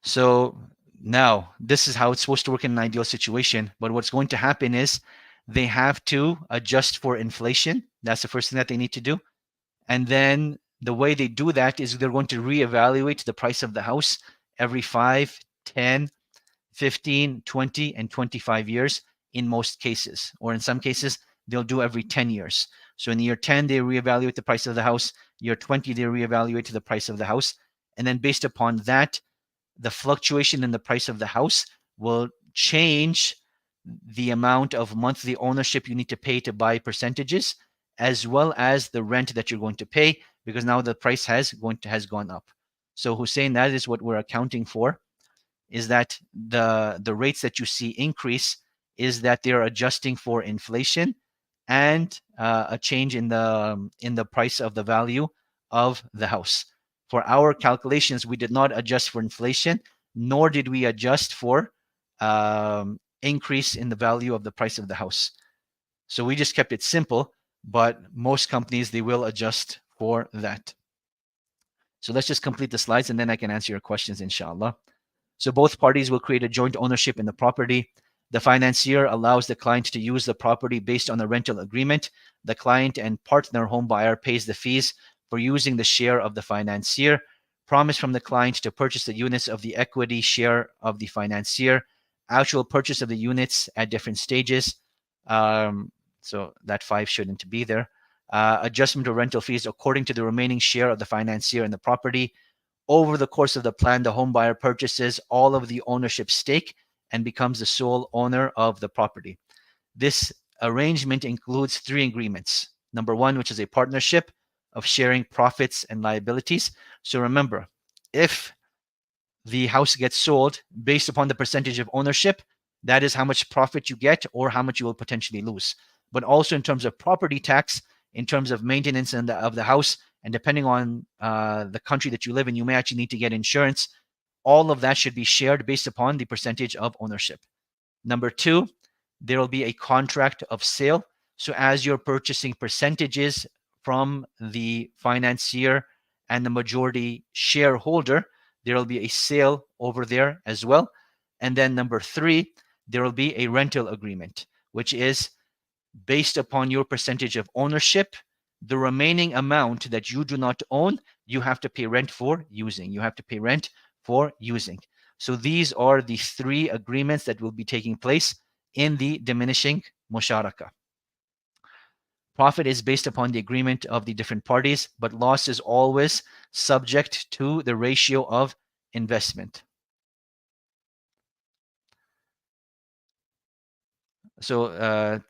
So now this is how it's supposed to work in an ideal situation. But what's going to happen is they have to adjust for inflation. That's the first thing that they need to do. And then the way they do that is they're going to reevaluate the price of the house every 5, 10, 15, 20, and 25 years in most cases. Or in some cases, they'll do every 10 years. So in year 10, they reevaluate the price of the house. Year 20, they reevaluate the price of the house. And then based upon that, the fluctuation in the price of the house will change the amount of monthly ownership you need to pay to buy percentages, as well as the rent that you're going to pay, because now the price has gone up. So Hussein, that is what we're accounting for, is that the rates that you see increase is that they're adjusting for inflation and a change in the price of the value of the house. For our calculations, we did not adjust for inflation, nor did we adjust for increase in the value of the price of the house. So we just kept it simple, but most companies, they will adjust for that. So let's just complete the slides and then I can answer your questions, inshallah. So both parties will create a joint ownership in the property. The financier allows the client to use the property based on a rental agreement. The client and partner home buyer pays the fees for using the share of the financier. Promise from the client to purchase the units of the equity share of the financier. Actual purchase of the units at different stages. So that 5 shouldn't be there. Adjustment of rental fees according to the remaining share of the financier in the property. Over the course of the plan, the home buyer purchases all of the ownership stake and becomes the sole owner of the property. This arrangement includes 3 agreements. Number 1, which is a partnership of sharing profits and liabilities. So remember, if the house gets sold based upon the percentage of ownership, that is how much profit you get or how much you will potentially lose. But also in terms of property tax, in terms of maintenance of the house, and depending on the country that you live in, you may actually need to get insurance. All of that should be shared based upon the percentage of ownership. Number 2, there will be a contract of sale. So as you're purchasing percentages from the financier and the majority shareholder, there will be a sale over there as well. And then number 3, there will be a rental agreement, which is based upon your percentage of ownership. The remaining amount that you do not own, you have to pay rent for using. You have to pay rent for using. So these are the 3 agreements that will be taking place in the diminishing musharaka. Profit is based upon the agreement of the different parties, but loss is always subject to the ratio of investment. So,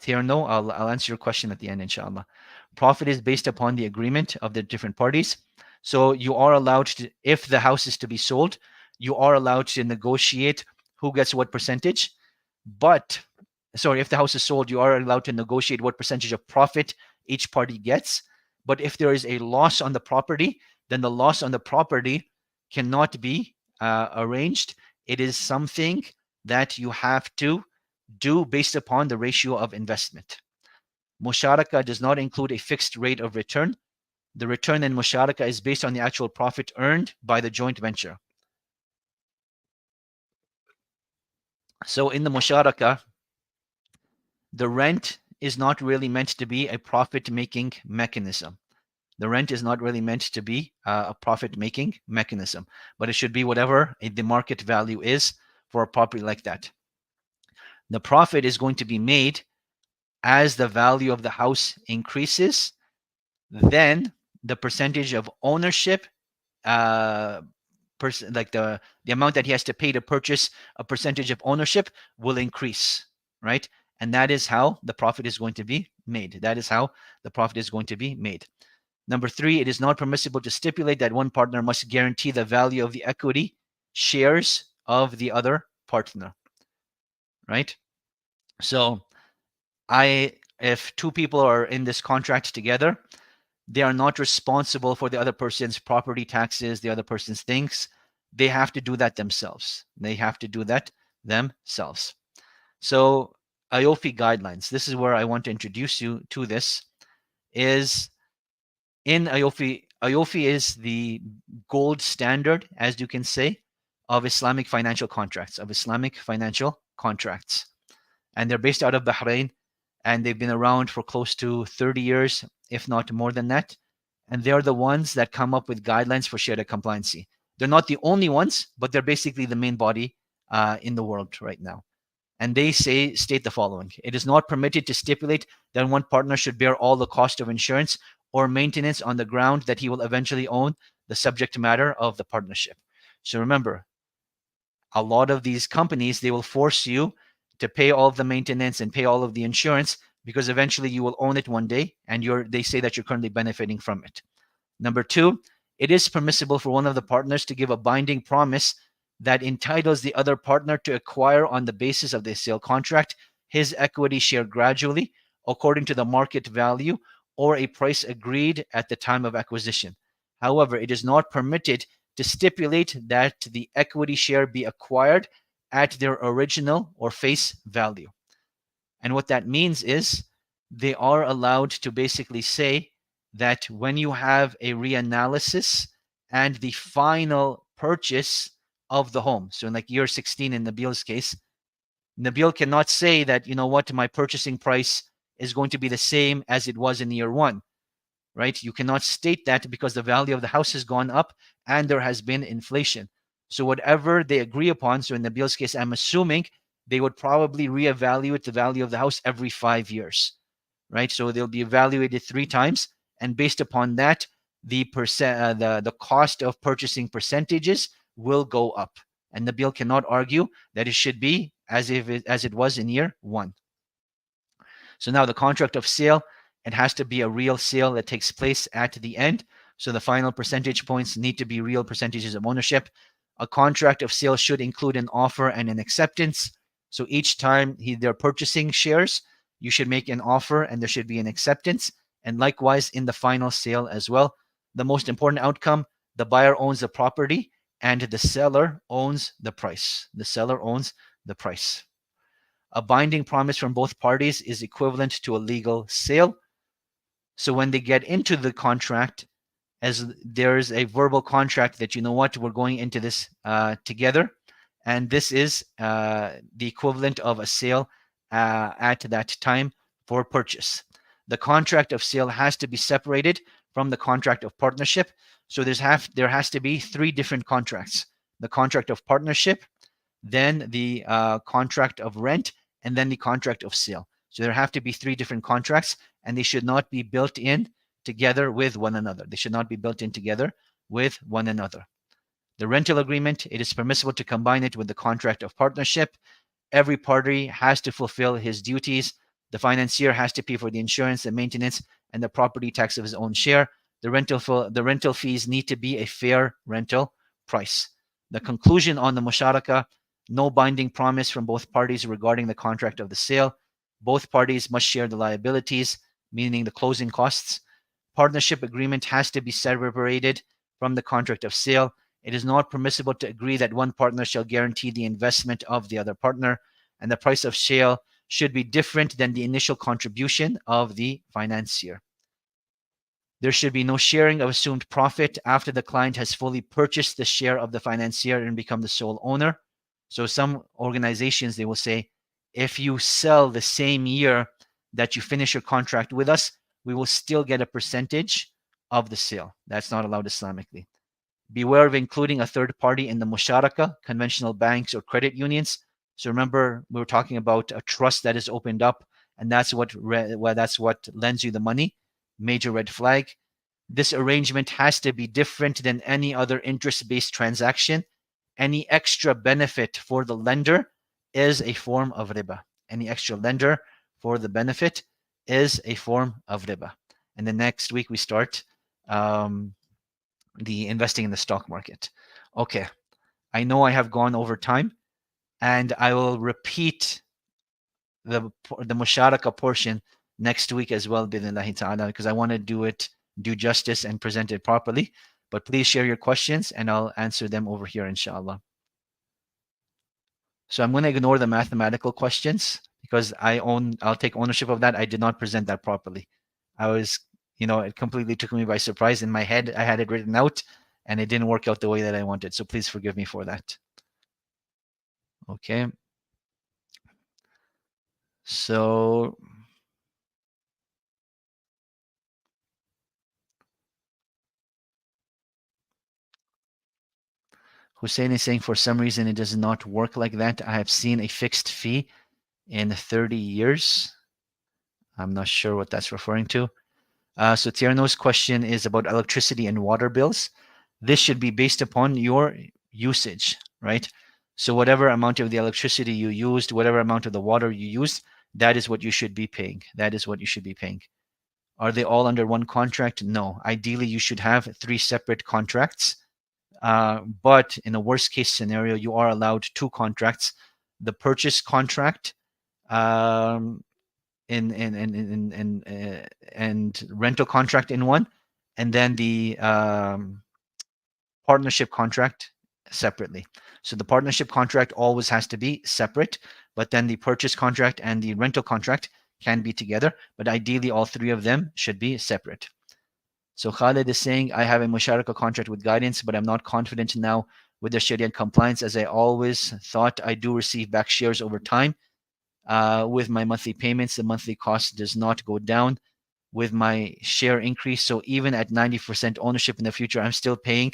Tierno, I'll answer your question at the end, inshallah. Profit is based upon the agreement of the different parties. So you are allowed to, if the house is to be sold, you are allowed to negotiate who gets what percentage. But, sorry, if the house is sold, you are allowed to negotiate what percentage of profit each party gets. But if there is a loss on the property, then the loss on the property cannot be arranged. It is something that you have to do based upon the ratio of investment. Musharaka does not include a fixed rate of return. The return in Musharaka is based on the actual profit earned by the joint venture. So in the Musharaka, the rent is not really meant to be a profit-making mechanism. The rent is not really meant to be a profit-making mechanism, but it should be whatever the market value is for a property like that. The profit is going to be made as the value of the house increases. Then the percentage of ownership, uh, like the amount that he has to pay to purchase a percentage of ownership will increase, right? And that is how the profit is going to be made. That is how the profit is going to be made. Number 3, it is not permissible to stipulate that one partner must guarantee the value of the equity shares of the other partner, right? So if two people are in this contract together, they are not responsible for the other person's property taxes, the other person's things. They have to do that themselves. They have to do that themselves. So AAOIFI guidelines, this is where I want to introduce you to this, is in AAOIFI. AAOIFI is the gold standard, as you can say, of Islamic financial contracts, And they're based out of Bahrain, and they've been around for close to 30 years, if not more than that. And they're the ones that come up with guidelines for Sharia compliancy. They're not the only ones, but they're basically the main body in the world right now. And they state the following: it is not permitted to stipulate that one partner should bear all the cost of insurance or maintenance on the ground that he will eventually own the subject matter of the partnership. So remember, a lot of these companies, they will force you to pay all of the maintenance and pay all of the insurance because eventually you will own it one day, and they say that you're currently benefiting from it. Number 2, it is permissible for one of the partners to give a binding promise that entitles the other partner to acquire, on the basis of the sale contract, his equity share gradually according to the market value or a price agreed at the time of acquisition. However, it is not permitted to stipulate that the equity share be acquired at their original or face value. And what that means is they are allowed to basically say that when you have a reanalysis and the final purchase of the home, so in like year 16 in Nabil's case, Nabil cannot say that, you know what, my purchasing price is going to be the same as it was in year 1, right? You cannot state that because the value of the house has gone up and there has been inflation. So whatever they agree upon, so in Nabil's case, I'm assuming they would probably reevaluate the value of the house every 5 years, right? So they'll be evaluated 3 times, and based upon that, the cost of purchasing percentages will go up. And Nabil cannot argue that it should be as it was in year 1. So now the contract of sale, it has to be a real sale that takes place at the end. So the final percentage points need to be real percentages of ownership. A contract of sale should include an offer and an acceptance. So each time they're purchasing shares, you should make an offer and there should be an acceptance. And likewise in the final sale as well. The most important outcome: the buyer owns the property and the seller owns the price. The seller owns the price. A binding promise from both parties is equivalent to a legal sale. So when they get into the contract, as there's a verbal contract that, you know what, we're going into this together, and this is the equivalent of a sale at that time for purchase. The contract of sale has to be separated from the contract of partnership. So there has to be 3 different contracts: the contract of partnership, then the contract of rent, and then the contract of sale. So there have to be 3 different contracts, and they should not be built in together with one another. They should not be built in together with one another. The rental agreement, it is permissible to combine it with the contract of partnership. Every party has to fulfill his duties. The financier has to pay for the insurance, the maintenance, and the property tax of his own share. The rental fees need to be a fair rental price. The conclusion on the Musharaka: no binding promise from both parties regarding the contract of the sale. Both parties must share the liabilities, meaning the closing costs. Partnership agreement has to be separated from the contract of sale. It is not permissible to agree that one partner shall guarantee the investment of the other partner, and the price of sale should be different than the initial contribution of the financier. There should be no sharing of assumed profit after the client has fully purchased the share of the financier and become the sole owner. So some organizations, they will say, if you sell the same year that you finish your contract with us, we will still get a percentage of the sale. That's not allowed Islamically. Beware of including a third party in the Musharaka, conventional banks or credit unions. So remember, we were talking about a trust that is opened up, and that's what lends you the money. Major red flag. This arrangement has to be different than any other interest-based transaction. Any extra benefit for the lender is a form of riba. Any extra lender for the benefit is a form of riba. And then next week we start the investing in the stock market. Okay, I know I have gone over time, and I will repeat the Musharaka portion next week as well, bidnillahi ta'ala, because I want to do justice and present it properly. But please share your questions and I'll answer them over here, inshallah. So I'm going to ignore the mathematical questions because I'll take ownership of that. I did not present that properly. I was, it completely took me by surprise. In my head, I had it written out and it didn't work out the way that I wanted. So please forgive me for that. Okay. So Hussein is saying for some reason it does not work like that. I have seen a fixed fee in 30 years. I'm not sure what that's referring to. So Tierno's question is about electricity and water bills. This should be based upon your usage, right? So whatever amount of the electricity you used, whatever amount of the water you used, that is what you should be paying. That is what you should be paying. Are they all under one contract? No. Ideally, you should have 3 separate contracts. But in a worst case scenario, you are allowed 2 contracts: the purchase contract and rental contract in one, and then the partnership contract separately. So the partnership contract always has to be separate, but then the purchase contract and the rental contract can be together, but ideally all 3 of them should be separate. So Khalid is saying, I have a Musharaka contract with guidance, but I'm not confident now with the Sharia compliance, as I always thought I do receive back shares over time. With my monthly payments, the monthly cost does not go down with my share increase. So even at 90% ownership in the future, I'm still paying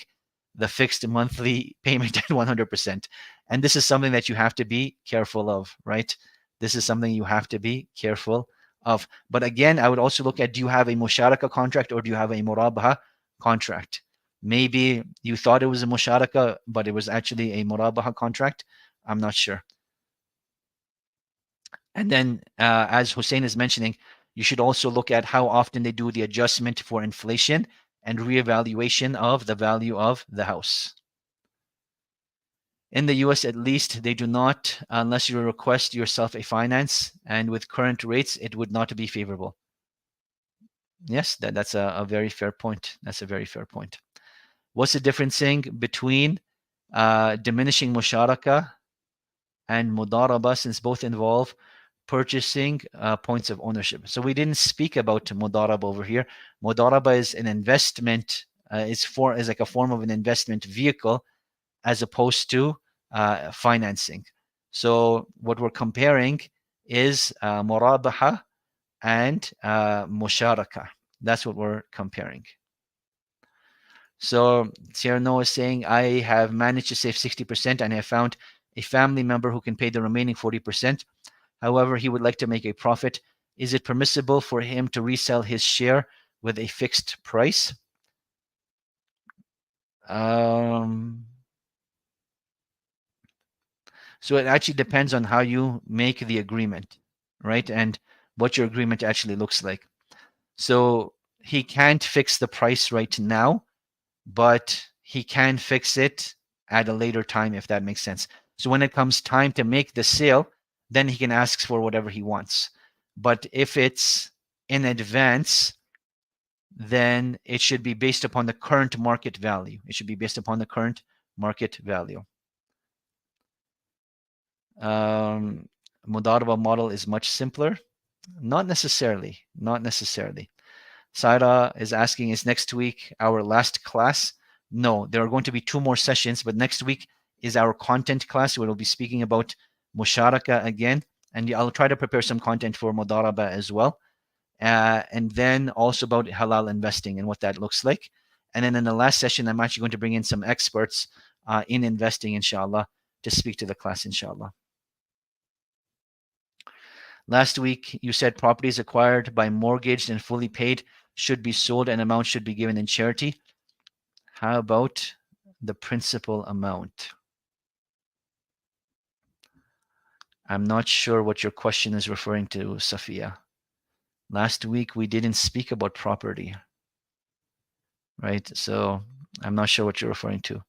the fixed monthly payment at 100%. And this is something that you have to be careful of, right? This is something you have to be careful of. But again, I would also look at, do you have a Musharaka contract or do you have a Morabaha contract? Maybe you thought it was a Musharaka, but it was actually a Morabaha contract. I'm not sure. And then, as Hussein is mentioning, you should also look at how often they do the adjustment for inflation and reevaluation of the value of the house. In the US, at least, they do not, unless you request yourself a finance, and with current rates, it would not be favorable. Yes, that's a very fair point. That's a very fair point. What's the difference between diminishing musharaka and mudaraba, since both involve purchasing points of ownership? So we didn't speak about mudaraba over here. Mudaraba is an investment, is like a form of an investment vehicle as opposed to financing. So what we're comparing is Morabaha and Musharaka. That's what we're comparing. So Cyrano is saying, I have managed to save 60% and I have found a family member who can pay the remaining 40%. However, he would like to make a profit. Is it permissible for him to resell his share with a fixed price? So it actually depends on how you make the agreement, right? And what your agreement actually looks like. So he can't fix the price right now, but he can fix it at a later time, if that makes sense. So when it comes time to make the sale, then he can ask for whatever he wants. But if it's in advance, then it should be based upon the current market value. It should be based upon the current market value. Mudaraba model is much simpler. Not necessarily. Not necessarily. Saira is asking, is next week our last class? No, there are going to be 2 more sessions, but next week is our content class, where we'll be speaking about Musharaka again. And I'll try to prepare some content for Modaraba as well. And then also about halal investing and what that looks like. And then in the last session, I'm actually going to bring in some experts in investing, inshallah, to speak to the class, inshallah. Last week, you said properties acquired by mortgaged and fully paid should be sold and amount should be given in charity. How about the principal amount? I'm not sure what your question is referring to, Safiya. Last week, we didn't speak about property, right? So I'm not sure what you're referring to.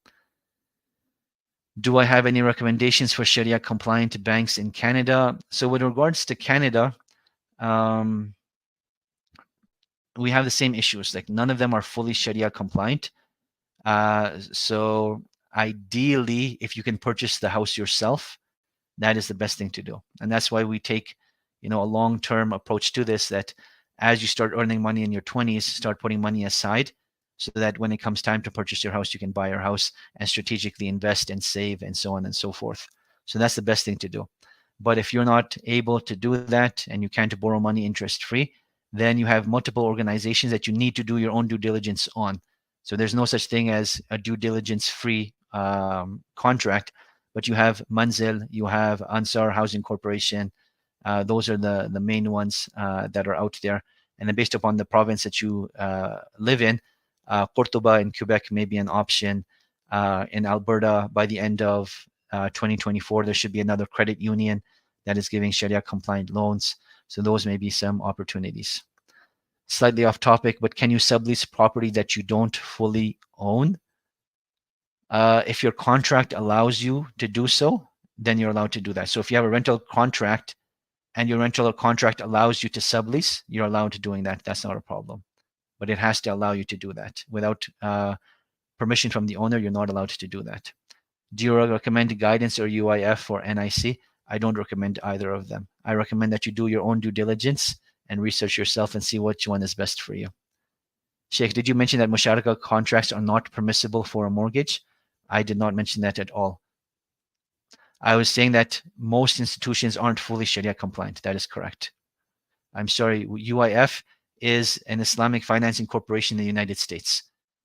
Do I have any recommendations for Sharia-compliant banks in Canada? So with regards to Canada, we have the same issues. Like none of them are fully Sharia-compliant. So ideally, if you can purchase the house yourself, that is the best thing to do. And that's why we take, a long-term approach to this, that as you start earning money in your 20s, start putting money aside so that when it comes time to purchase your house, you can buy your house and strategically invest and save and so on and so forth. So that's the best thing to do. But if you're not able to do that and you can't borrow money interest-free, then you have multiple organizations that you need to do your own due diligence on. So there's no such thing as a due diligence-free contract, but you have Manzil, you have Ansar Housing Corporation. Those are the main ones that are out there. And then based upon the province that you live in, Cordoba in Quebec may be an option. In Alberta, by the end of 2024, there should be another credit union that is giving Sharia-compliant loans. So those may be some opportunities. Slightly off topic, but can you sublease property that you don't fully own? If your contract allows you to do so, then you're allowed to do that. So if you have a rental contract and your rental contract allows you to sublease, you're allowed to doing that. That's not a problem. But it has to allow you to do that. Without permission from the owner, you're not allowed to do that. Do you recommend guidance or UIF for NIC? I don't recommend either of them. I recommend that you do your own due diligence and research yourself and see which one is best for you. Sheikh, did you mention that Musharaka contracts are not permissible for a mortgage? I did not mention that at all. I was saying that most institutions aren't fully Sharia compliant. That is correct. I'm sorry, UIF is an Islamic financing corporation in the United States.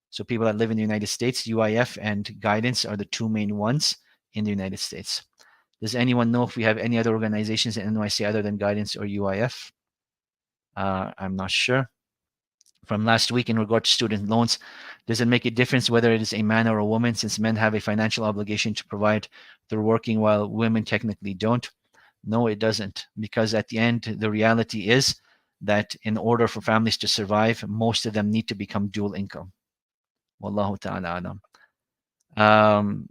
So people that live in the United States, UIF and guidance are the two main ones in the United States. Does anyone know if we have any other organizations in NYC other than guidance or UIF? I'm not sure. From last week in regard to student loans, does it make a difference whether it is a man or a woman, since men have a financial obligation to provide through working while women technically don't? No, it doesn't, because at the end, the reality is that in order for families to survive, most of them need to become dual income. Wallahu ta'ala alam.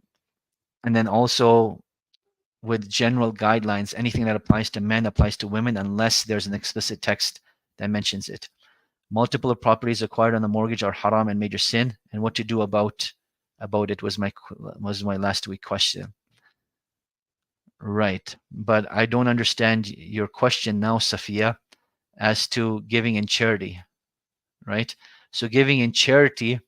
And then also with general guidelines, anything that applies to men applies to women unless there's an explicit text that mentions it. Multiple properties acquired on the mortgage are haram and major sin, and what to do about it was my last week question. Right, but I don't understand your question now, Safiya, as to giving in charity, right? So giving in charity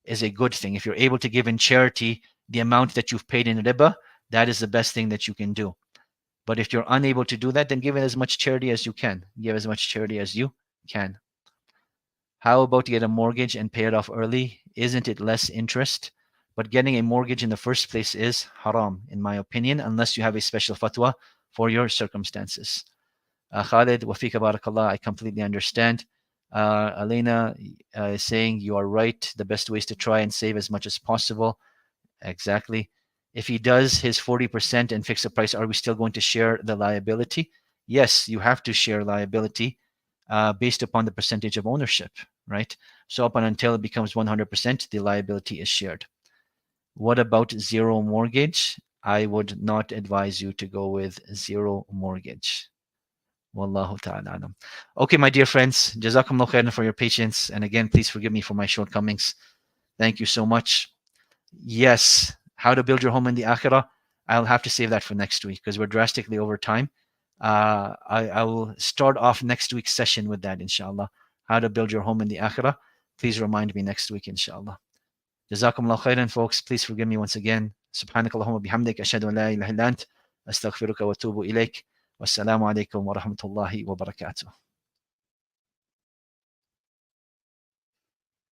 is a good thing. If you're able to give in charity the amount that you've paid in riba, that is the best thing that you can do. But if you're unable to do that, then give it as much charity as you can. Give as much charity as you can. How about to get a mortgage and pay it off early? Isn't it less interest? But getting a mortgage in the first place is haram, in my opinion, unless you have a special fatwa for your circumstances. Khalid, wafika barakallah, I completely understand. Elena is saying you are right. The best way is to try and save as much as possible. Exactly. If he does his 40% and fix the price, are we still going to share the liability? Yes, you have to share liability based upon the percentage of ownership, right? So up until it becomes 100%, the liability is shared. What about zero mortgage? I would not advise you to go with zero mortgage. Wallahu ta'ala. Okay, my dear friends, Jazakumullah khairan for your patience. And again, please forgive me for my shortcomings. Thank you so much. Yes, how to build your home in the akhirah. I'll have to save that for next week because we're drastically over time. I will start off next week's session with that, inshallah. How to build your home in the akhirah. Please remind me next week, inshallah. Jazakumullah khairan, folks. Please forgive me once again. سبحانك اللهم وبحمدك أشهد أن لا إله إلا أنت أستغفرك وأتوب إليك والسلام عليكم ورحمة الله وبركاته.